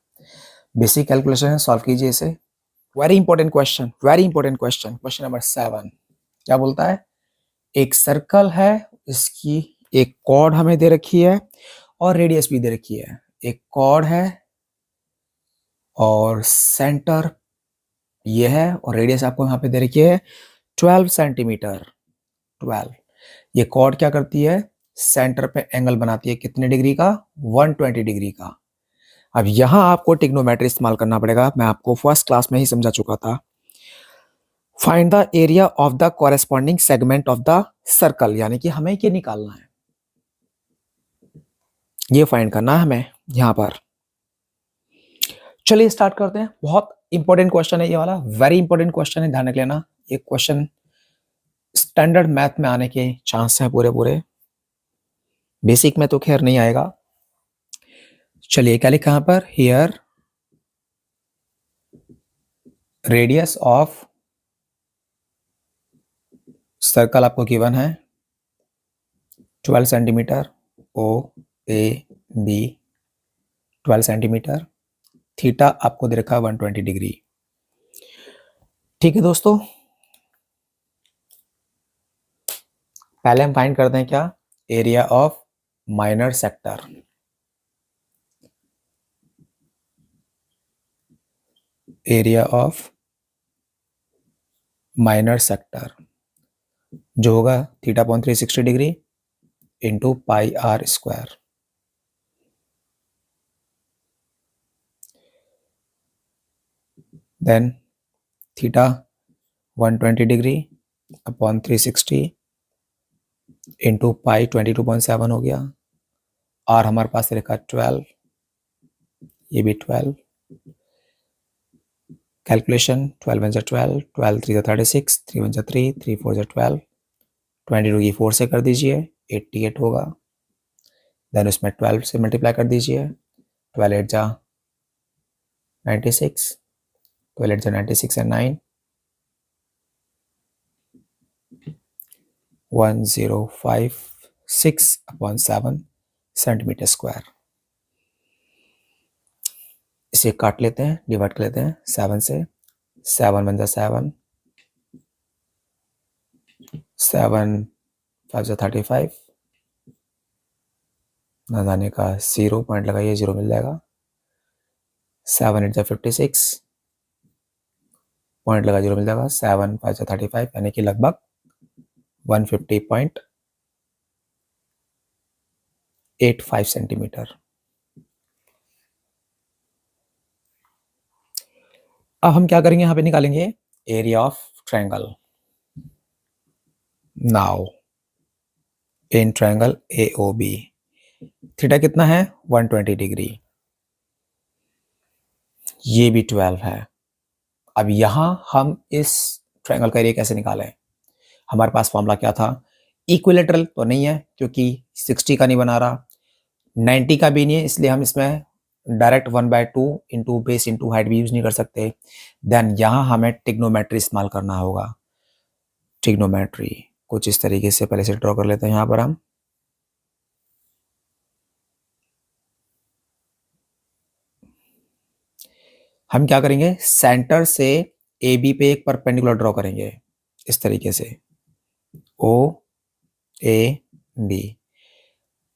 बेसिक कैलकुलेशन है, सॉल्व कीजिए इसे। Very important question, very important question, question number 7 क्या बोलता है, एक सर्कल है, इसकी एक कॉर्ड हमें दे रखी है और रेडियस भी दे रखी है। एक कॉर्ड है और सेंटर ये है और रेडियस आपको यहाँ पे दे रखी है 12 सेंटीमीटर। 12 ये कॉर्ड क्या करती है, सेंटर पे एंगल बनाती है कितने डिग्री का, 120 डिग्री का। अब यहां आपको ट्रिग्नोमेट्री इस्तेमाल करना पड़ेगा, मैं आपको फर्स्ट क्लास में ही समझा चुका था। Find the area of the corresponding segment of the circle, यानी कि हमें ये निकालना है, ये फाइंड करना है हमें यहां पर। चलिए स्टार्ट करते हैं। बहुत इंपॉर्टेंट क्वेश्चन है ये वाला, वेरी इंपॉर्टेंट क्वेश्चन है, ध्यान रख लेना। ये क्वेश्चन स्टैंडर्ड मैथ में आने के चांस हैं पूरे पूरे, बेसिक में तो खैर नहीं आएगा। चलिए क्या लिखा यहां पर, हियर रेडियस ऑफ सर्कल आपको गिवन है 12 centimetre, O A B 12 centimetre, theta आपको दे रखा है 120 डिग्री। ठीक है दोस्तों, पहले हम फाइंड करते हैं क्या, area of minor sector. Area of minor sector जो होगा theta upon 360 degree into pi are square. Then theta 120 degree upon 360 into pi 22.7 हो गया। आर हमारे पास लिखा 12, ये भी 12। कैलकुलेशन 12 × 12, 12 3 36, 3 1 3, 3 4 12, 22 की 4 से कर दीजिए 88 होगा। देन उसमें 12 से मल्टीप्लाई कर दीजिए, 12 8 जा 96, 12 8 जा 96 एंड 9 1056/7 सेंटीमीटर स्क्वायर। इसे काट लेते हैं, डिवाइड कर लेते हैं 7 से, 7 1 जा 7, 7 5 जा 35, ना जाने का 0 पॉइंट लगाइए, 0 मिल जाएगा। 7 8 जा 56, पॉइंट लगा 0 मिल जाएगा। 7 5 जा 35, यानी कि लगभग 150.85 सेंटीमीटर। अब हम क्या करेंगे, यहां पे निकालेंगे area of triangle. Now in triangle AOB theta कितना है 120 डिग्री, ये भी 12 है। अब यहां हम इस ट्रायंगल का एरिया कैसे निकालें, हमारे पास फॉर्मूला क्या था, इक्विलेटरल तो नहीं है क्योंकि 60 का नहीं बना रहा, 90 का भी नहीं है, इसलिए हम इसमें direct 1/2 into base into height भी यूज नहीं कर सकते। देन यहां हमें ट्रिग्नोमेट्री इस्तेमाल करना होगा। ट्रिग्नोमेट्री कुछ इस तरीके से पहले से ड्रॉ कर लेते हैं। यहां पर हम क्या करेंगे, सेंटर से AB पे एक परपेंडिकुलर ड्रॉ करेंगे इस तरीके से, OAB।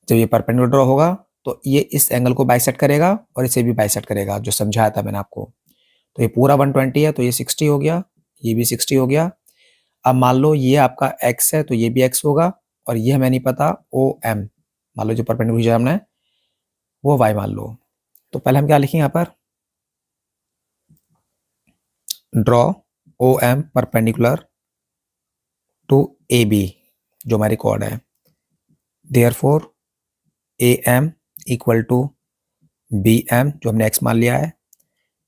जब ये परपेंडिकुलर ड्रॉ होगा तो ये इस एंगल को बाइसेक्ट करेगा और इसे भी बाइसेक्ट करेगा, जो समझाया था मैंने आपको। तो ये पूरा 120 है तो ये 60 हो गया, ये भी 60 हो गया। अब मान लो ये आपका x है तो ये भी x होगा, और ये हमें नहीं पता OM, मान लो जो परपेंडिकुलर खींचा हमने वो y मान लो। तो पहले हम क्या लिखेंगे यहाँ पर, draw OM perpendicular to AB जो हमारी कॉर्ड है। Therefore AM equal to BM जो हमने x मान लिया है,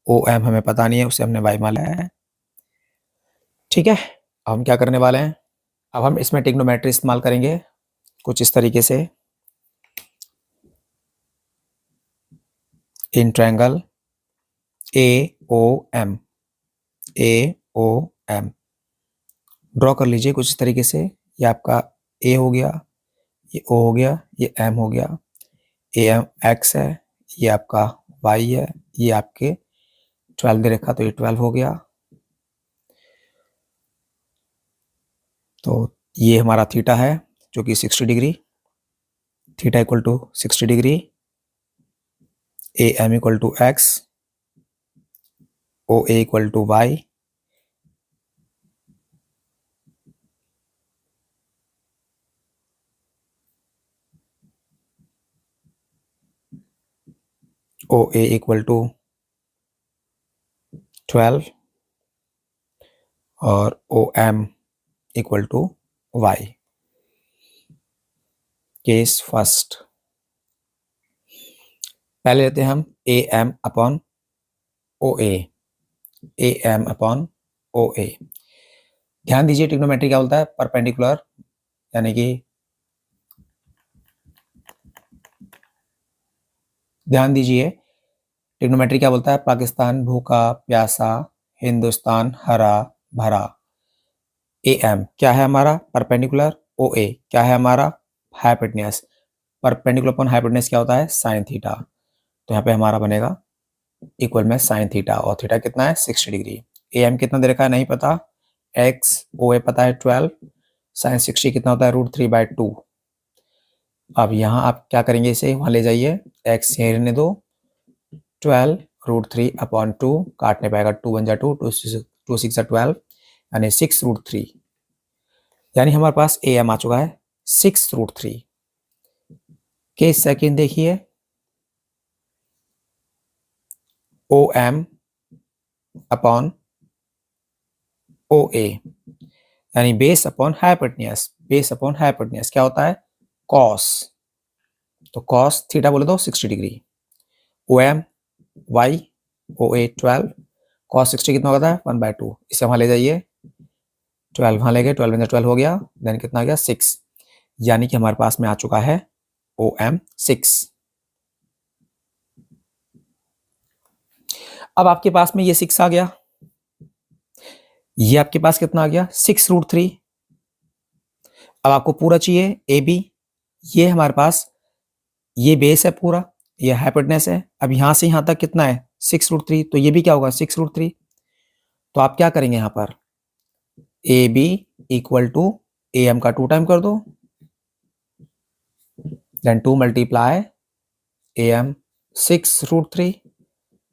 OM हमें पता नहीं है उसे हमने y मान लिया है। ठीक है, अब हम क्या करने वाले हैं, अब हम इसमें ट्रिग्नोमेट्री इस्तेमाल करेंगे कुछ इस तरीके से। इन ट्रायंगल AOM ड्रॉ कर लीजिए कुछ इस तरीके से। ये आपका A हो गया, ये O हो गया, ये M हो गया, AM X है, ये आपका Y है, ये आपके 12 दे रखा तो ये 12 हो गया। तो ये हमारा थीटा है जो कि 60 degree, theta equal to 60 degree, A M equal to X, O A equal to Y, O A equal to 12 और O M equal to Y. Case first, पहले लेते हैं हम A M upon O A M upon O A. ध्यान दीजिए ट्रिग्नोमेट्री क्या बोलता है, परपेंडिकुलर, यानी कि ध्यान दीजिए ट्रिग्नोमेट्री क्या बोलता है, पाकिस्तान भूखा प्यासा, हिंदुस्तान हरा भरा। ए एम क्या है हमारा, परपेंडिकुलर, ओ ए क्या है हमारा, हाइपोटेन्यूस। परपेंडिकुलर अपॉन हाइपोटेन्यूस क्या होता है, साइन थीटा। तो यहाँ पे हमारा बनेगा इक्वल में साइन थीटा, और थीटा कितना है 60 डिग्री। ए एम कितना दे रखा है नहीं पता, एक्स, ओ ए पता है 12, साइन 60 कितना होता है √3/2। अब यहाँ आप क्या करेंगे, इसे वहां ले जाइए, एक्स यहीं रहने दो, 12√3/2 काटने पाएगा, 2 बन जा 2, 2 6 12, यानी 6√3, यानी हमारे पास ए एम आ चुका है 6√3। केस सेकंड देखिए, ओ एम अपॉन ओ ए, यानी base upon hypotenuse, base upon hypotenuse क्या होता है, कॉस। तो कॉस थीटा बोले तो 60 degree, O M Y, O ए 12, कॉस 60 कितना होता है 1/2, इसे वहां ले जाइए, 12 वहां ले गए, 12 में 12 हो गया, देन कितना आ गया 6, यानी कि हमारे पास में आ चुका है ओ एम 6। अब आपके पास में ये 6 आ गया, ये आपके पास कितना आ गया 6√3। अब आपको पूरा चाहिए ए बी, ये हमारे पास ये बेस है पूरा, ये हाइपोटेन्यूस है। अब यहां से यहां तक कितना है 6√3, तो ये भी क्या होगा 6√3। तो आप क्या करेंगे यहां पर, A B equal to A M का 2 टाइम कर दो, देन 2 मल्टीप्लाई ए एम 6√3,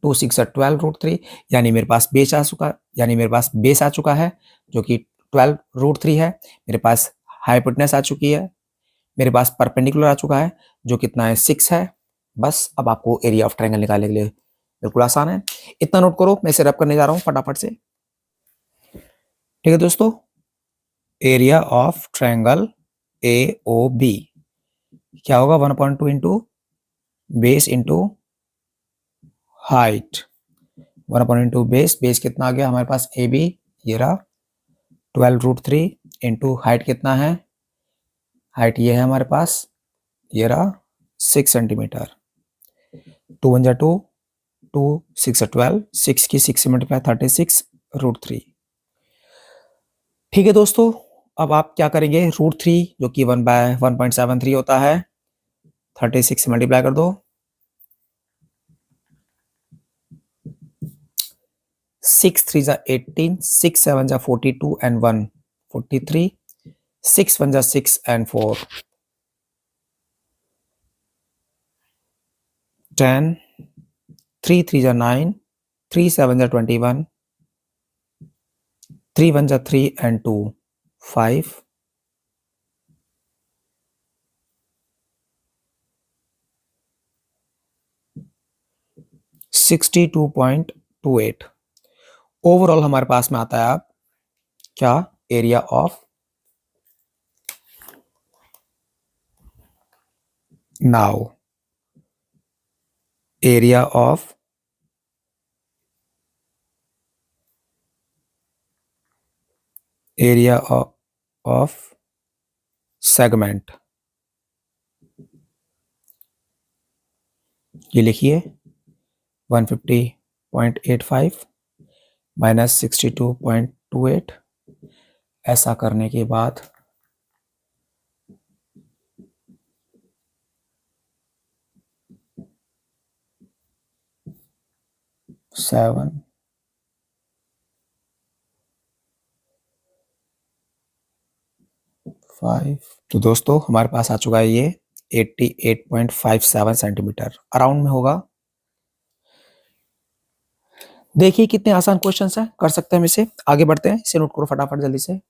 2 6 12√3, यानी मेरे पास बेस आ चुका, यानी मेरे पास बेस आ चुका है जो कि 12√3 है। मेरे पास हाइपोटेन्यूस आ चुकी है, मेरे पास परपेंडिकुलर आ चुका है जो कितना है 6 है। बस अब आपको एरिया ऑफ ट्रायंगल निकालने के लिए बिल्कुल आसान है। इतना नोट करो, मैं इसे रब करने जा रहा हूं फटाफट से। ठीक है दोस्तों, area of triangle A O B क्या होगा, 1/2 into base into height, 1/2 into base, base कितना आ गया हमारे पास ए बी, ये रहा 12√3 इंटू हाइट कितना है, हाइट ये है हमारे पास, ये रहा 6 सेंटीमीटर, 2 1 2, 2 6 12, 6 की 6 से मल्टीप्लाई 36√3। ठीक है दोस्तों, अब आप क्या करेंगे, √3 जो कि 1/1.73 होता है, 36 से मल्टीप्लाई कर दो, 6 3 जा 18, 6 7 जा 42 and 1 43, 6 1 जा 6 and 4 10, 3 3 जा 9, 3 7 जा 21, 3 1 जा 3 and 2 5, 62.28। ओवरऑल हमारे पास में आता है आप क्या, area of, now area of segment, ये लिखिए 150.85 माइनस 62.28। ऐसा करने के बाद 7 5। तो दोस्तों हमारे पास आ चुका है ये 88.57 सेंटीमीटर अराउंड में होगा। देखिए कितने आसान क्वेश्चंस हैं, कर सकते हैं हम इसे। आगे बढ़ते हैं, इसे नोट करो फटाफट जल्दी से।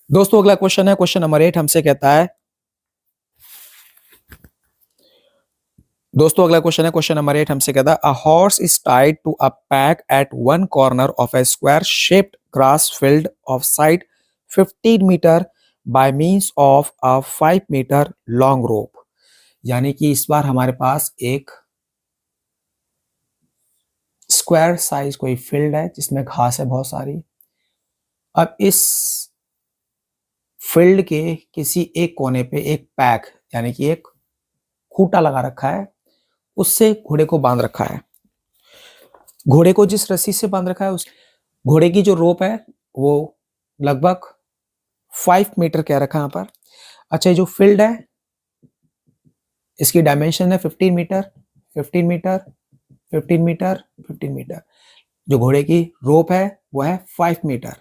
दोस्तों अगला क्वेश्चन है क्वेश्चन नंबर 8, हमसे कहता है a horse is tied to a peg at one corner of a square shaped grass field of side 15 metre by means of a 5 metre long rope. यानी कि इस बार हमारे पास एक स्क्वायर साइज कोई फील्ड है जिसमें घास है बहुत सारी। अब इस फील्ड के किसी एक कोने पे एक पैक यानी कि एक खूंटा लगा रखा है, उससे घोड़े को बांध रखा है। घोड़े को जिस रस्सी से बांध रखा है उस घोड़े की जो रोप है वो लगभग 5 मीटर कह रखा है यहाँ पर। अच्छा, ये जो फील्ड है इसकी डायमेंशन है 15 मीटर 15 मीटर 15 मीटर 15 मीटर। जो घोड़े की रोप है वो है 5 मीटर।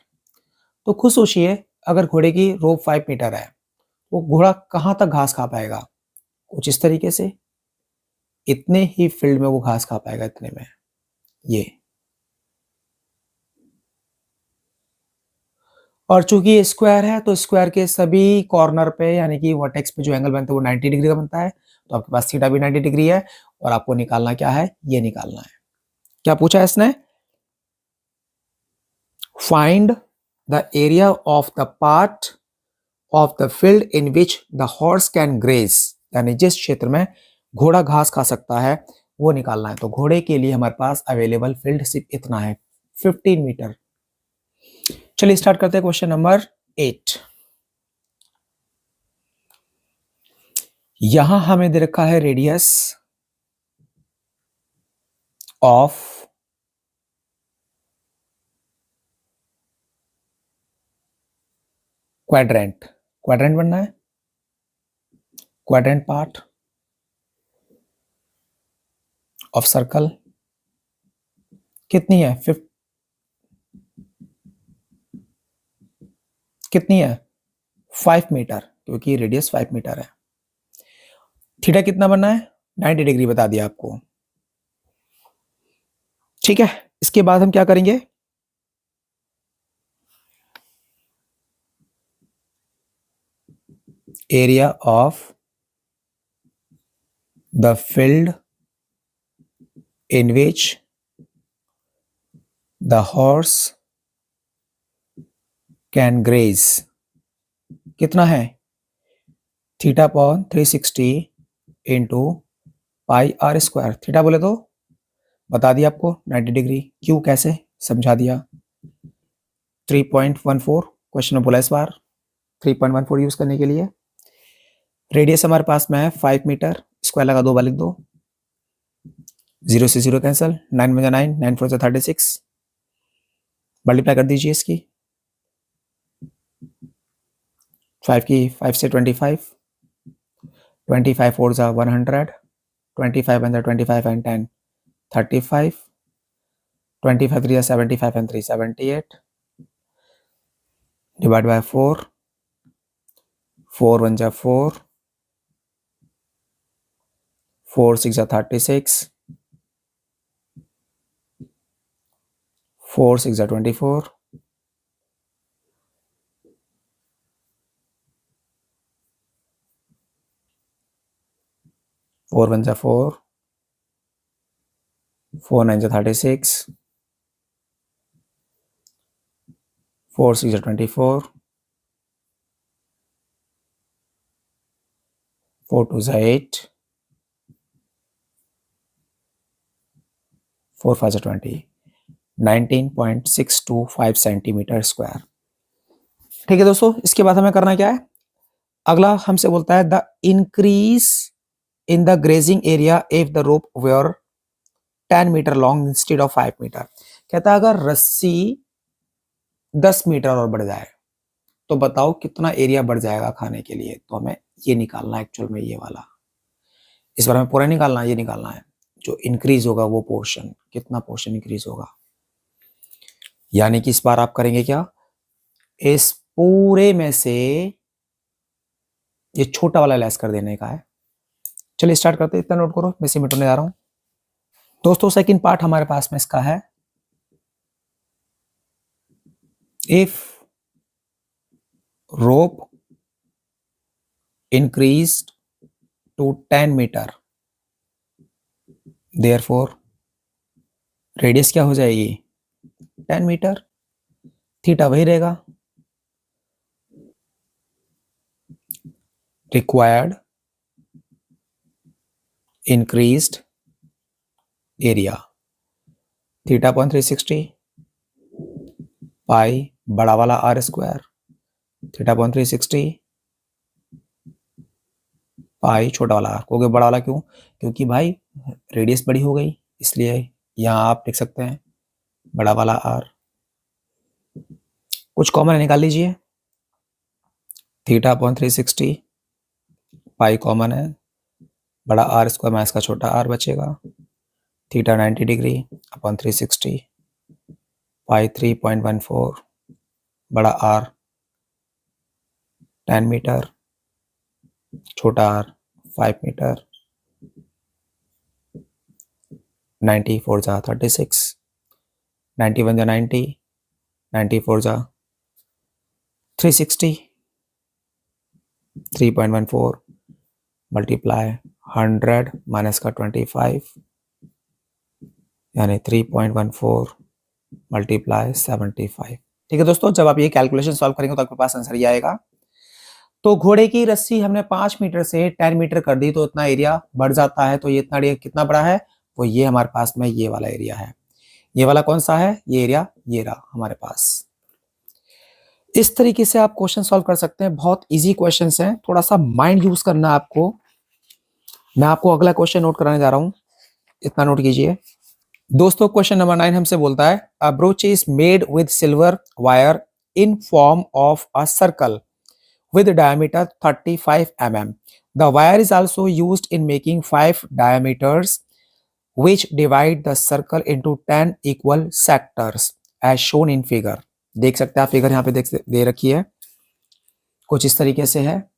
तो खुद सोचिए अगर घोड़े की रोप 5 मीटर है वो घोड़ा कहां तक घास खा पाएगा? कुछ इस तरीके से, इतने ही फील्ड में वो घास खा पाएगा, इतने में। ये और चूंकि ये स्क्वायर है तो स्क्वायर के सभी कॉर्नर पे यानी कि वर्टेक्स पे जो एंगल बनता है वो 90 डिग्री का बनता है। तो आपके पास थीटा भी 90 डिग्री है और आपको निकालना क्या है? ये निकालना है। क्या पूछा है इसने? Find the area of the part of the field in which the horse can graze, यानी जिस क्षेत्र में घोड़ा घास खा सकता है वो निकालना है। तो घोड़े के लिए हमारे पास अवेलेबल फील्ड सिर्फ इतना है, 15 मीटर। चलिए स्टार्ट करते हैं क्वेश्चन नंबर 8। यहां हमें दे रखा है रेडियस ऑफ क्वाड्रेंट। क्वाड्रेंट बनना है, क्वाड्रेंट पार्ट ऑफ सर्कल कितनी है? कितनी है? 5 मीटर, क्योंकि रेडियस 5 मीटर है। थीटा कितना बनना है? 90 डिग्री बता दिया आपको। ठीक है, इसके बाद हम क्या करेंगे? Area of the field in which the horse can graze कितना है? Theta upon 360 into pi are square. Theta बोले तो बता दिया आपको 90 डिग्री। क्यों, कैसे, समझा दिया। 3.14 क्वेश्चन में बोला इस बार 3.14 यूज करने के लिए। रेडियस हमारे पास में है 5 मीटर, स्क्वायर लगा 2 बार लिख दो, 0 से 0 कैंसिल, 9 में 9, 9 4 36, मल्टीप्लाई कर दीजिए इसकी। 5 की 5 से 25, 25 4 जा 100, 25 and 25 and 10 35, 25 3 75 and 3 78, divide by 4, 4 1 जा 4, 4 6 जा 36, 4 6 जा 24, 4 1 जा 4, 4 9 जा 36, 4 6 जा 24, 4 2 जा 8, 4 5 जा 20, 19.625 सेंटीमीटर स्क्वायर। ठीक है दोस्तों, इसके बाद हमें करना क्या है? अगला हमसे बोलता है the increase in the grazing area if the rope were 10 metre long instead of 5 metre. कहता है अगर रस्सी 10 मीटर और बढ़ जाए तो बताओ कितना एरिया बढ़ जाएगा खाने के लिए। तो हमें ये निकालना है एक्चुअल में, ये वाला। इस बार हमें पूरा निकालना है, ये निकालना है जो इंक्रीज होगा वो पोर्शन, कितना पोर्शन इंक्रीज होगा। यानी कि इस बार आप करेंगे क्या? इस पूरे में से ये छोटा वाला लेस कर देने का है। चलिए स्टार्ट करते हैं, इतना नोट करो, मैं इसी मिटाने जा रहा हूं। दोस्तों सेकंड पार्ट हमारे पास में इसका है, if rope increased to 10 metre, therefore radius क्या हो जाएगी 10 मीटर, थीटा वही रहेगा, required increased area theta upon 360 pi बड़ा वाला r square theta upon 360 pi छोटा वाला आर। क्योंकि बड़ा वाला क्यों, क्योंकि भाई रेडियस बड़ी हो गई, इसलिए यहां आप लिख सकते हैं बड़ा वाला आर। कुछ कॉमन निकाल लीजिए, थीटा अपॉन 360 पाई कॉमन है, बड़ा आर स्क्वायर माइनस का छोटा आर बचेगा, थीटा 90 डिग्री अपॉन 360 पाई 3.14 बड़ा आर 10 मीटर, छोटा आर 5 मीटर, 90 4 जा 36, 91 जा 90, 94 जा 360, 3.14 मल्टीप्लाई 100 माइनस का 25 यानी 3.14 मल्टीप्लाई 75। ठीक है दोस्तों, जब आप ये कैलकुलेशन सॉल्व करेंगे तो आपके पास आंसर ये आएगा। तो घोड़े की रस्सी हमने 5 मीटर से 10 मीटर कर दी तो इतना एरिया बढ़ जाता है। तो ये इतना एरिया कितना बड़ा है, वो ये हमारे पास में ये वाला एरिया है। ये वाला कौन सा है, ये एरिया ये रहा हमारे पास। इस तरीके से आप क्वेश्चन सॉल्व कर सकते हैं, बहुत इजी क्वेश्चंस हैं, थोड़ा सा माइंड यूज करना है आपको। मैं आपको अगला क्वेश्चन नोट कराने जा रहा हूं, इतना नोट कीजिए दोस्तों। क्वेश्चन नंबर 9 हमसे बोलता है, a brooch is made with silver wire in form of a circle with diameter 35 mm. The wire is also used in making 5 diameters which divide the circle into 10 equal sectors as shown in figure. देख सकते हैं आप, फिगर यहाँ पे दे रखी है, कुछ इस तरीके से है।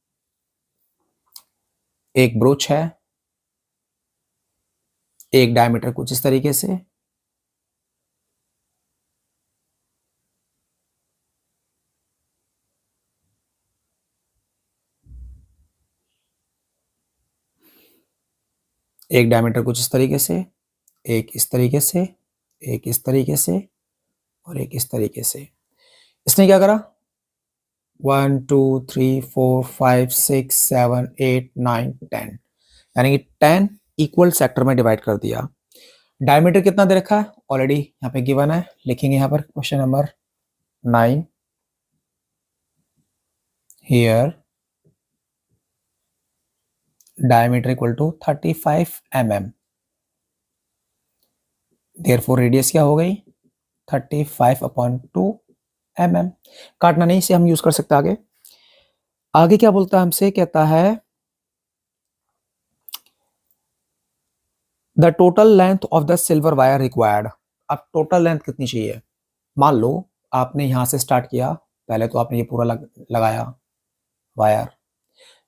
एक ब्रोच है, एक डायमीटर कुछ इस तरीके से, एक डायमीटर कुछ इस तरीके से, एक इस तरीके से, एक इस तरीके से और एक इस तरीके से। इसने क्या करा, 1 2 3 4 5 6 7 8 9 10, यानी कि 10 इक्वल सेक्टर में डिवाइड कर दिया। डायमीटर कितना दे रखा है, ऑलरेडी यहाँ पे गिवन है, लिखेंगे यहाँ पर question number 9 here diameter equal to 35 mm, therefore radius क्या हो गई 35 अपॉन 2 mm। काटना नहीं, इसे हम यूज कर सकते हैं आगे। आगे क्या बोलता है हमसे, कहता है the total length of the silver wire required. अब टोटल लेंथ कितनी चाहिए, मान लो आपने यहां से स्टार्ट किया, पहले तो आपने ये पूरा लगाया वायर,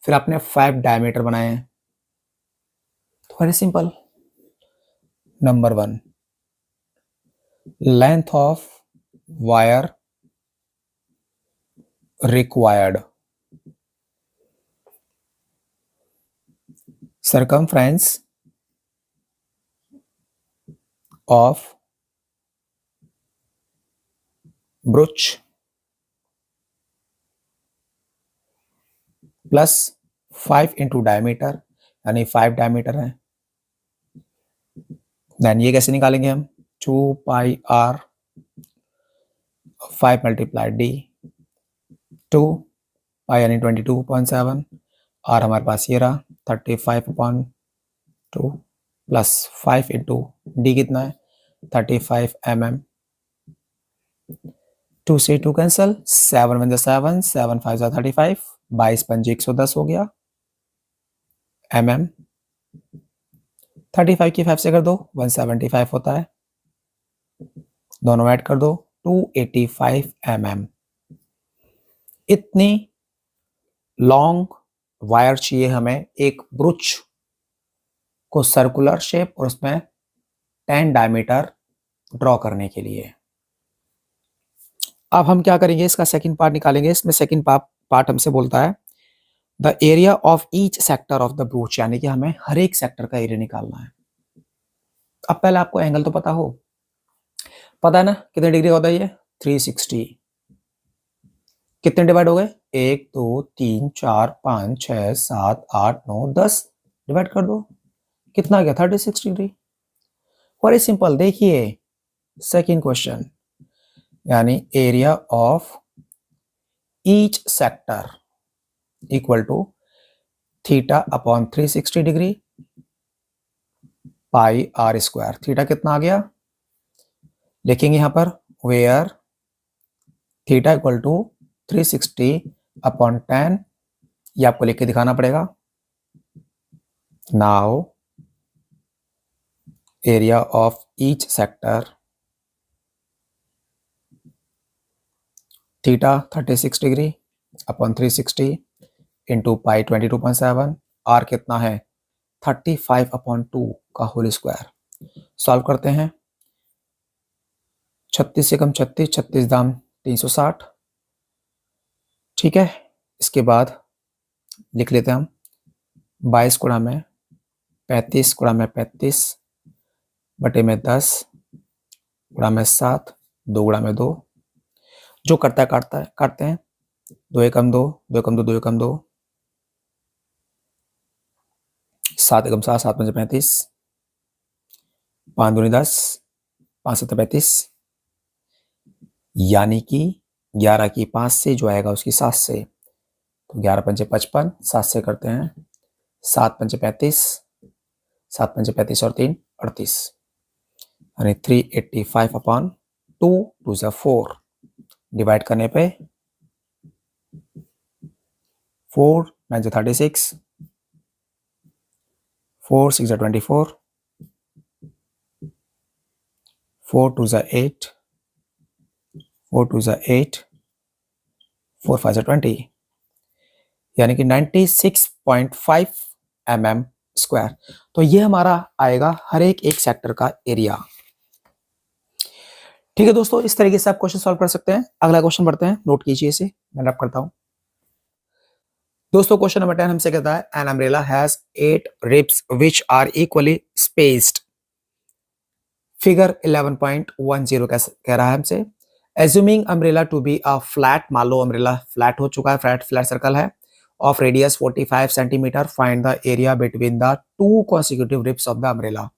फिर आपने 5 डायमीटर बनाए हैं। तो very simple, number 1 length of wire required, circumference of brooch plus 5 into diameter, यानी 5 डायमीटर है। देन ये कैसे निकालेंगे हम, 2 पाई आर 5 मल्टीप्लाई डी 2 पाई यानी 22.7, आर हमारे पास ये रहा 35/2 प्लस 5 इंटू डी कितना है 35 mm, 2 से 2 कैंसल, 7 1 7 7 5 35, 22 पंजे 110 हो गया mm, 35 की 5 से कर दो 175 होता है, दोनों ऐड कर दो 285 mm। इतनी लॉन्ग वायर चाहिए हमें एक ब्रूच को सर्कुलर शेप और उसमें 10 डायमीटर ड्रॉ करने के लिए। अब हम क्या करेंगे, इसका सेकंड पार्ट निकालेंगे। इसमें सेकंड पार्ट हमसे बोलता है the area of each sector of the ब्रूच, यानी कि हमें हर एक सेक्टर का एरिया निकालना है। अब पहले आपको एंगल तो पता है ना, कितने डिग्री होता है ये 360। कितने डिवाइड हो गए, 1 2 3 4 5 6 7 8 9 10, डिवाइड कर दो, कितना आ गया 36 डिग्री। Very simple. देखिए सेकंड क्वेश्चन, यानी area of each sector equal to theta upon 360 degree pi are square. Theta कितना आ गया, लिखेंगे यहां पर where theta equal to 360 upon 10, ये आपको लिख के दिखाना पड़ेगा। Now area of each sector theta 36 degree upon 360 into pi 22.7, r कितना है 35 अपॉन 2 का होल स्क्वायर। सॉल्व करते हैं, 36 से कम 36, 36 दाम 360, ठीक है। इसके बाद लिख लेते हैं हम 22 गुणा में 35 गुणा में 35 बटे में 10 गुणा में 7 2 गुणा में 2, जो करता है काटते हैं, 2 एकम 2 2 एकम 2 2 एकम 2, 7 एकम 7 7 5 35, 5 दूनी 10 5 7 35, यानी कि 11 की 5 से जो आएगा उसकी 7 से, तो 11 पंचे 55, 7 से करते हैं 7 पंचे 35, 7 पंचे 35 और 3 38, यानी 385 अपॉन 2 2 जा 4, डिवाइड करने पे 4 9 जा 36, 4 6 जा 24, 4 2 जा 8, 4 2 जा 8, 4 5 जा 20, यानी कि 96.5 mm स्क्वायर। तो ये हमारा आएगा हर एक सेक्टर का एरिया। ठीक है दोस्तों, इस तरीके से आप क्वेश्चन सॉल्व कर सकते हैं। अगला क्वेश्चन बढ़ते हैं, नोट कीजिए इसे, मैं रब करता हूं। दोस्तों क्वेश्चन नंबर 10 हमसे कहता है an umbrella has 8 ribs which are equally spaced. Figure 11.10 कह रहा है हमसे, assuming umbrella to be a flat, मान लो अम्ब्रेला फ्लैट हो चुका है, फ्लैट सर्कल है, of radius 45 centimetre, find the area between the two consecutive ribs of the umbrella.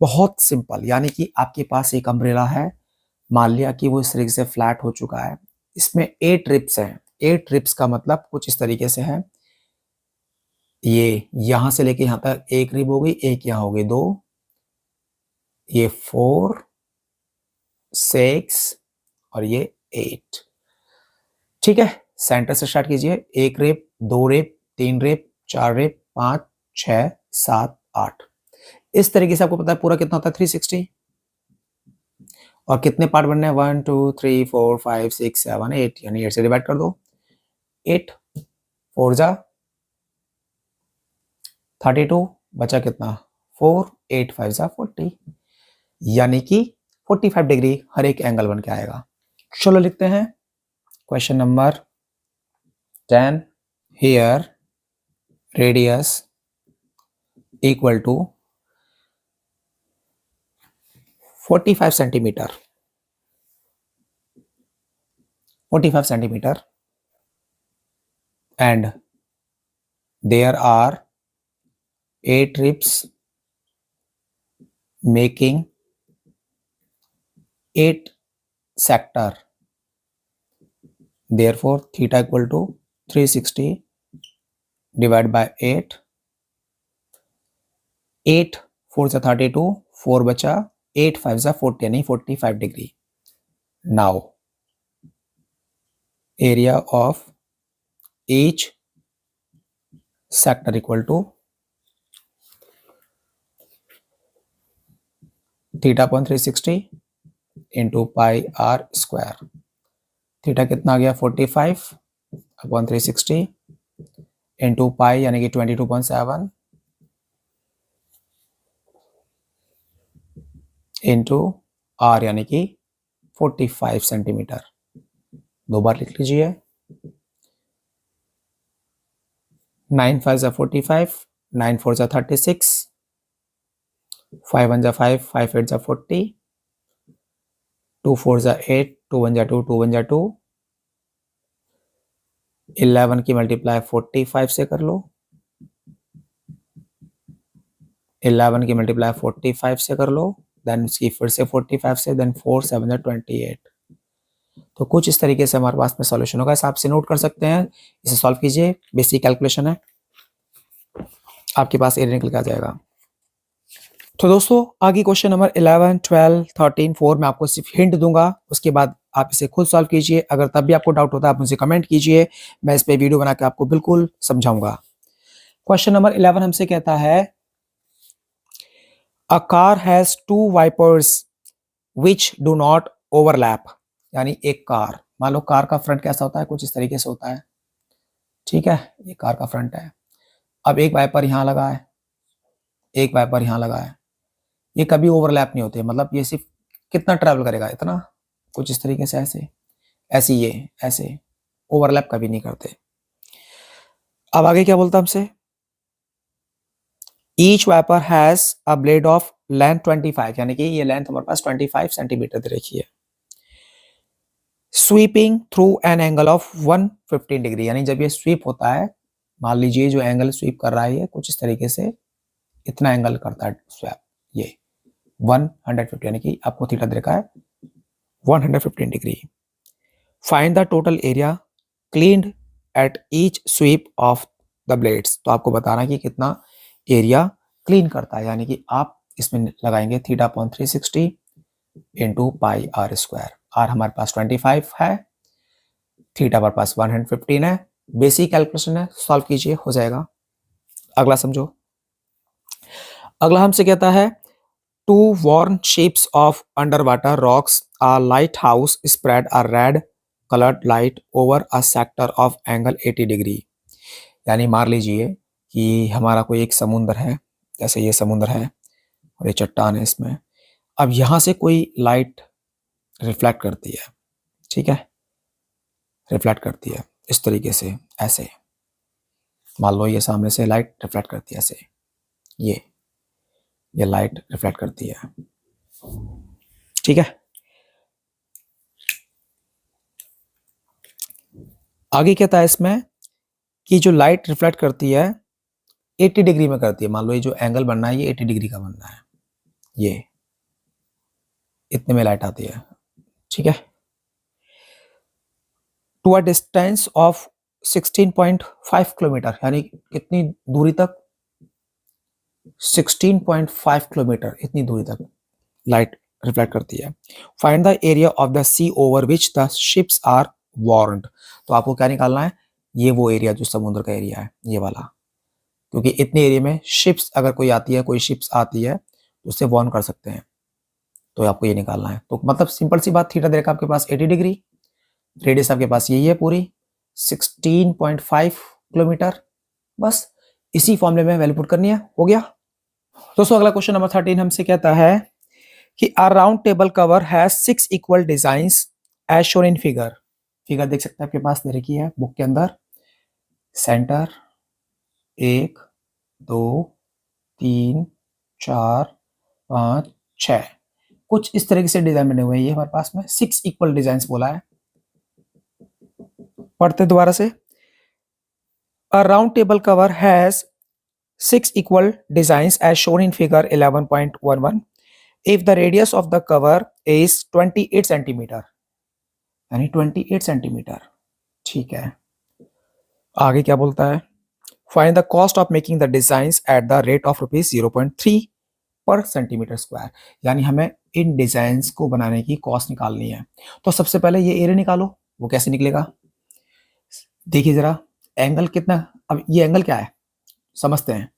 बहुत सिंपल, यानी कि आपके पास एक अम्ब्रेला है, मान लिया कि वो इस तरीके से फ्लैट हो चुका है, इसमें 8 रिब्स हैं। 8 रिब्स का मतलब कुछ इस तरीके से है, ये यहां से लेके यहां तक एक रिब हो गई, एक यहां हो गई 2, ये 4 6 और ये 8, ठीक है। सेंटर से स्टार्ट कीजिए, 1 रेप 2 रेप 3 रेप 4 रेप 5 6 7 8, इस तरीके से आपको पता है पूरा कितना होता है 360, और कितने पार्ट बनने हैं 1 2 3 4 5 6 7 8, यानी 8 से डिवाइड कर दो, 8 4 जा 32, बचा कितना 4 8 5 जा 40, यानी कि 45 डिग्री हर एक एंगल बन के आएगा। चलो लिखते हैं question number 10, here radius equal to 45 centimetre, 45 centimetre, and there are 8 ribs making 8 sector, therefore theta equal to 360 divided by 8, 8 4 जा 32, 4 बचा, 8 5 जा 40, यानी 45 degree. Now area of each sector equal to theta upon 360 into pi are square. Theta कितना आ गया 45 अपॉन 360, इंटू पाई यानी कि 22.7 इंटू आर यानी कि 45 सेंटीमीटर। दो बार लिख लीजिए। 9 5 जा 45, 9 4 जा 36, 5 1 जा 5, 5 8 जा 40, 2 4 जा 8, 2 1 जा 2, 2 1 जा 2, 11 की मल्टीप्लाई 45 से कर लो, 11 की मल्टीप्लाई 45 से कर लो, देन उसकी फिर से 45 से, देन 4 7 जा 28। तो कुछ इस तरीके से हमारे पास में सॉल्यूशन होगा, इसे आप से नोट कर सकते हैं। इसे सॉल्व कीजिए, बेसिक कैलकुलेशन है, आपके पास एरिया निकल के आ जाएगा। तो दोस्तों आगे क्वेश्चन नंबर 11, 12, 13, 4 मैं आपको सिर्फ हिंट दूंगा, उसके बाद आप इसे खुद सॉल्व कीजिए। अगर तब भी आपको डाउट होता है आप मुझे कमेंट कीजिए, मैं इस पे वीडियो बना के आपको बिल्कुल समझाऊंगा। क्वेश्चन नंबर 11 हमसे कहता है a car has two wipers which do not overlap. यानी एक कार, मान लो कार का फ्रंट कैसा होता है, कुछ इस तरीके से होता है, ठीक है, ये कार का फ्रंट है। अब एक वाइपर यहाँ लगा है, एक वाइपर यहाँ लगा है, ये कभी ओवरलैप नहीं होते, मतलब ये सिर्फ कितना ट्रैवल करेगा, इतना, कुछ इस तरीके से, ऐसे ऐसे, ये ऐसे ओवरलैप कभी नहीं करते। अब आगे क्या बोलता हमसे, each wiper has a blade of length 25, यानी कि ये लेंथ हमारे पास 25 सेंटीमीटर दे रखी है, sweeping through an angle of 115 degree. यानी जब ये स्वीप होता है, मान लीजिए जो एंगल स्वीप कर रहा है ये कुछ इस तरीके से इतना एंगल करता है स्वैप, ये 150 यानी कि आपको थीटा दे रखा है 115 degree. Find the total area cleaned at each sweep of the blades. तो आपको बताना कि कितना एरिया क्लीन करता है, यानी कि आप इसमें लगाएंगे theta upon 360 into pi are square. R हमारे पास 25 है, थीटा हमारे पास 115 है, बेसिक कैलकुलेशन है, सॉल्व कीजिए हो जाएगा। अगला समझो, अगला हमसे कहता है to warn ships of underwater rocks a lighthouse spreads a red coloured light over a sector of angle 80 degree. यानी मान लीजिए कि हमारा कोई एक समुद्र है, जैसे ये समुद्र है और ये चट्टान है इसमें, अब यहाँ से कोई लाइट रिफ्लेक्ट करती है, ठीक है, रिफ्लेक्ट करती है इस तरीके से, ऐसे मान लो ये सामने से लाइट रिफ्लेक्ट करती है ऐसे, ये लाइट रिफ्लेक्ट करती है, ठीक है। आगे कहता है इसमें कि जो लाइट रिफ्लेक्ट करती है 80 डिग्री में करती है, मान लो ये जो एंगल बनना है ये 80 डिग्री का बनना है, ये इतने में लाइट आती है, ठीक है। To a distance of 16.5 kilometre, यानी कितनी दूरी तक, 16.5 किलोमीटर इतनी दूरी तक लाइट रिफ्लेक्ट करती है। Find the area of the sea over which the ships are warned. तो आपको क्या निकालना है, ये वो एरिया जो समुद्र का एरिया है, ये वाला, क्योंकि इतने एरिया में शिप्स अगर कोई आती है, कोई शिप्स आती है तो उससे वार्न कर सकते हैं, तो आपको ये निकालना है। तो मतलब सिंपल सी बात, थीटा देखा आपके पास 80 डिग्री, रेडियस आपके पास यही है पूरी 16.5 किलोमीटर, बस इसी फॉर्मूले में वैल्यू पुट करनी है, हो गया। दोस्तों अगला क्वेश्चन नंबर 13 हमसे कहता है कि a round table cover has 6 equal designs as shown in figure. Figure देख सकते हैं आपके पास दे रखी है बुक के अंदर, सेंटर 1 2 3 4 5 6, कुछ इस तरीके से डिजाइन बने हुए हैं, ये हमारे पास में 6 इक्वल डिजाइन बोला है। पढ़ते दोबारा से, अ round table cover has 6 equal designs as shown in figure 11.11 if the radius of the cover is 28 centimeter, यानी 28 सेंटीमीटर, ठीक है। आगे क्या बोलता है, find the cost of making the designs at the rate of rupees 0.3 पर सेंटीमीटर स्क्वायर। यानी हमें इन डिजाइंस को बनाने की कॉस्ट निकालनी है। तो सबसे पहले ये एरिया निकालो, वो कैसे निकलेगा, देखिए जरा, एंगल कितना, अब ये एंगल क्या है समझते हैं,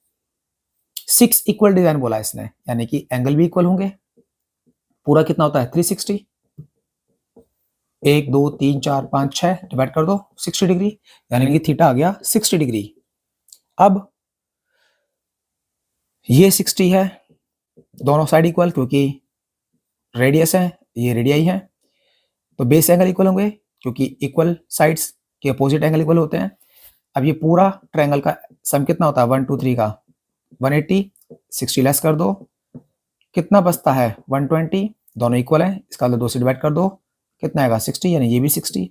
6 इक्वल डिजाइन बोला इसने, यानी कि एंगल भी इक्वल होंगे, पूरा कितना होता है 360, 1 2 3 4 5 6 डिवाइड कर दो 60 डिग्री, यानी कि थीटा आ गया 60 डिग्री। अब ये 60 है, दोनों साइड इक्वल, क्योंकि रेडियस है, ये रेडियाई है, तो बेस एंगल इक्वल होंगे क्योंकि इक्वल साइड्स के अपोजिट एंगल इक्वल होते हैं। अब ये पूरा ट्रायंगल का सम कितना होता है 1 2 3 का 180, 60 लेस कर दो, कितना बचता है 120, दोनों इक्वल है, इसका 2 से डिवाइड कर दो, कितना आएगा 60, यानी ये भी 60।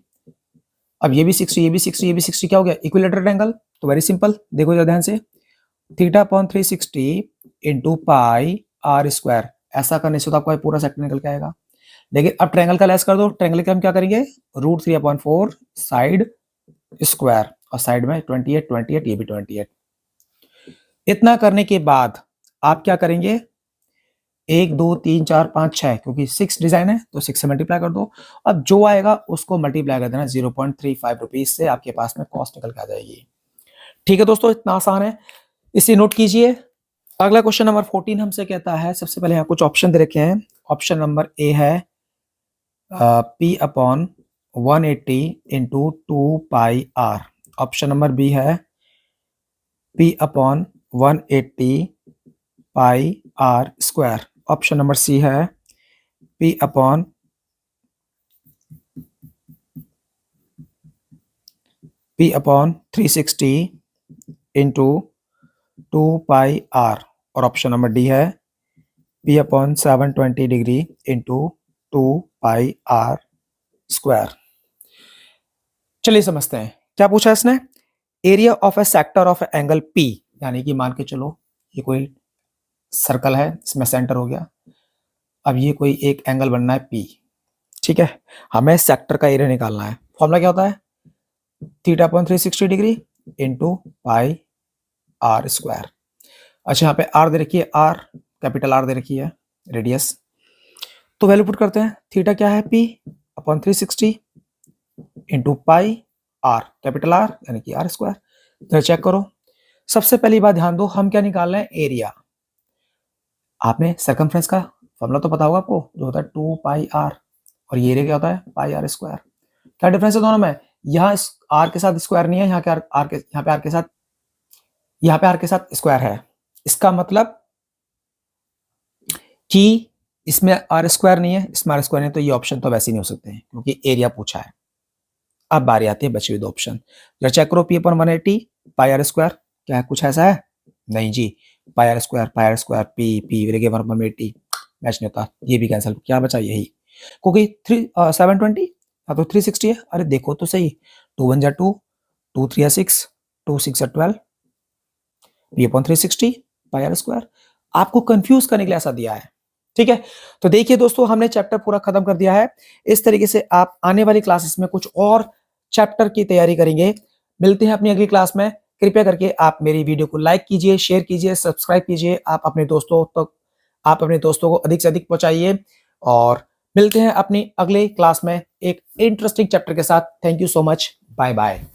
अब ये भी 60, ये भी 60, ये भी 60, क्या हो गया इक्विलेटरल ट्रायंगल। तो वेरी सिंपल, देखो जरा ध्यान से, θ/360 इंटू पाई आर स्क्वायर, ऐसा करने से तो आपका पूरा सेक्टर निकल के आएगा। लेकिन अब ट्रायंगल का लेस कर दो, ट्रायंगल के हम क्या करेंगे √3/4 साइड स्क्वायर, और साइड में 28 28, ये भी 28। इतना करने के बाद आप क्या करेंगे 1 2 3 4 5 6, क्योंकि 6 डिजाइन है तो 6 से मल्टीप्लाई कर दो। अब जो आएगा उसको मल्टीप्लाई कर देना 0.35 रुपीज से, आपके पास में कॉस्ट निकल के आ जाएगी। ठीक है दोस्तों, इतना आसान है, इसे नोट कीजिए। अगला क्वेश्चन नंबर 14 हमसे कहता है, सबसे पहले यहाँ कुछ ऑप्शन दे रखे हैं। ऑप्शन नंबर ए है P/180 into 2 pi r. Option number B है P/180 pi are square. Option number C है P/360 इंटू 2 पाई आर। और ऑप्शन नंबर डी है P/720 degree into 2 pi are square. चलिए समझते हैं क्या पूछा इसने। Area of a sector of angle P, यानी कि मान के चलो ये कोई सर्कल है, इसमें सेंटर हो गया, अब ये कोई एक एंगल बनना है P, ठीक है, हमें सेक्टर का एरिया निकालना है। फॉर्मूला क्या होता है θ/360 degree into pi are square. अच्छा, यहाँ पे आर दे रखी है, आर कैपिटल आर दे रखी है, रेडियस, तो वैल्यू पुट करते हैं। थीटा क्या है P/360 into pi are capital R, यानी कि आर स्क्वायर। तो चेक करो, सबसे पहली बात ध्यान दो, हम क्या निकाल रहे हैं एरिया। आपने सर्कमफ्रेंस का फॉर्मूला तो पता होगा आपको, जो होता है 2 पाई आर, और ये एरिया क्या होता है पाई आर स्क्वायर। क्या डिफरेंस है दोनों में, यहाँ आर के साथ स्क्वायर नहीं है, यहाँ पे आर के साथ स्क्वायर है। इसका मतलब कि इसमें आर स्क्वायर नहीं है, इसमें आर स्क्वायर नहीं है, तो ये ऑप्शन तो वैसे ही नहीं हो सकते हैं क्योंकि एरिया पूछा है। अब बारी आती है बचे हुए दो ऑप्शन, जरा चेक करो P/180 पाई आर स्क्वायर, क्या है कुछ ऐसा है, नहीं जी, पाई आर स्क्वायर P 180 मैच नहीं होता, ये भी कैंसिल, क्या बचा यही, क्योंकि 720 तो 360 है। अरे देखो तो सही, 2 1 2, 2 3 6, 2 6 12, P/360 पाई आर स्क्वायर, आपको कंफ्यूज करने के लिए ऐसा दिया है। ठीक है, तो देखिए दोस्तों, हमने चैप्टर पूरा खत्म कर दिया है। इस तरीके से आप आने वाली क्लासेस में कुछ और चैप्टर की तैयारी करेंगे। मिलते हैं अपनी अगली क्लास में। कृपया करके आप मेरी वीडियो को लाइक कीजिए, शेयर कीजिए, सब्सक्राइब कीजिए। आप अपने दोस्तों को अधिक से अधिक पहुंचाइए, और मिलते हैं अपनी अगले क्लास में एक इंटरेस्टिंग चैप्टर के साथ। Thank you so much, bye bye.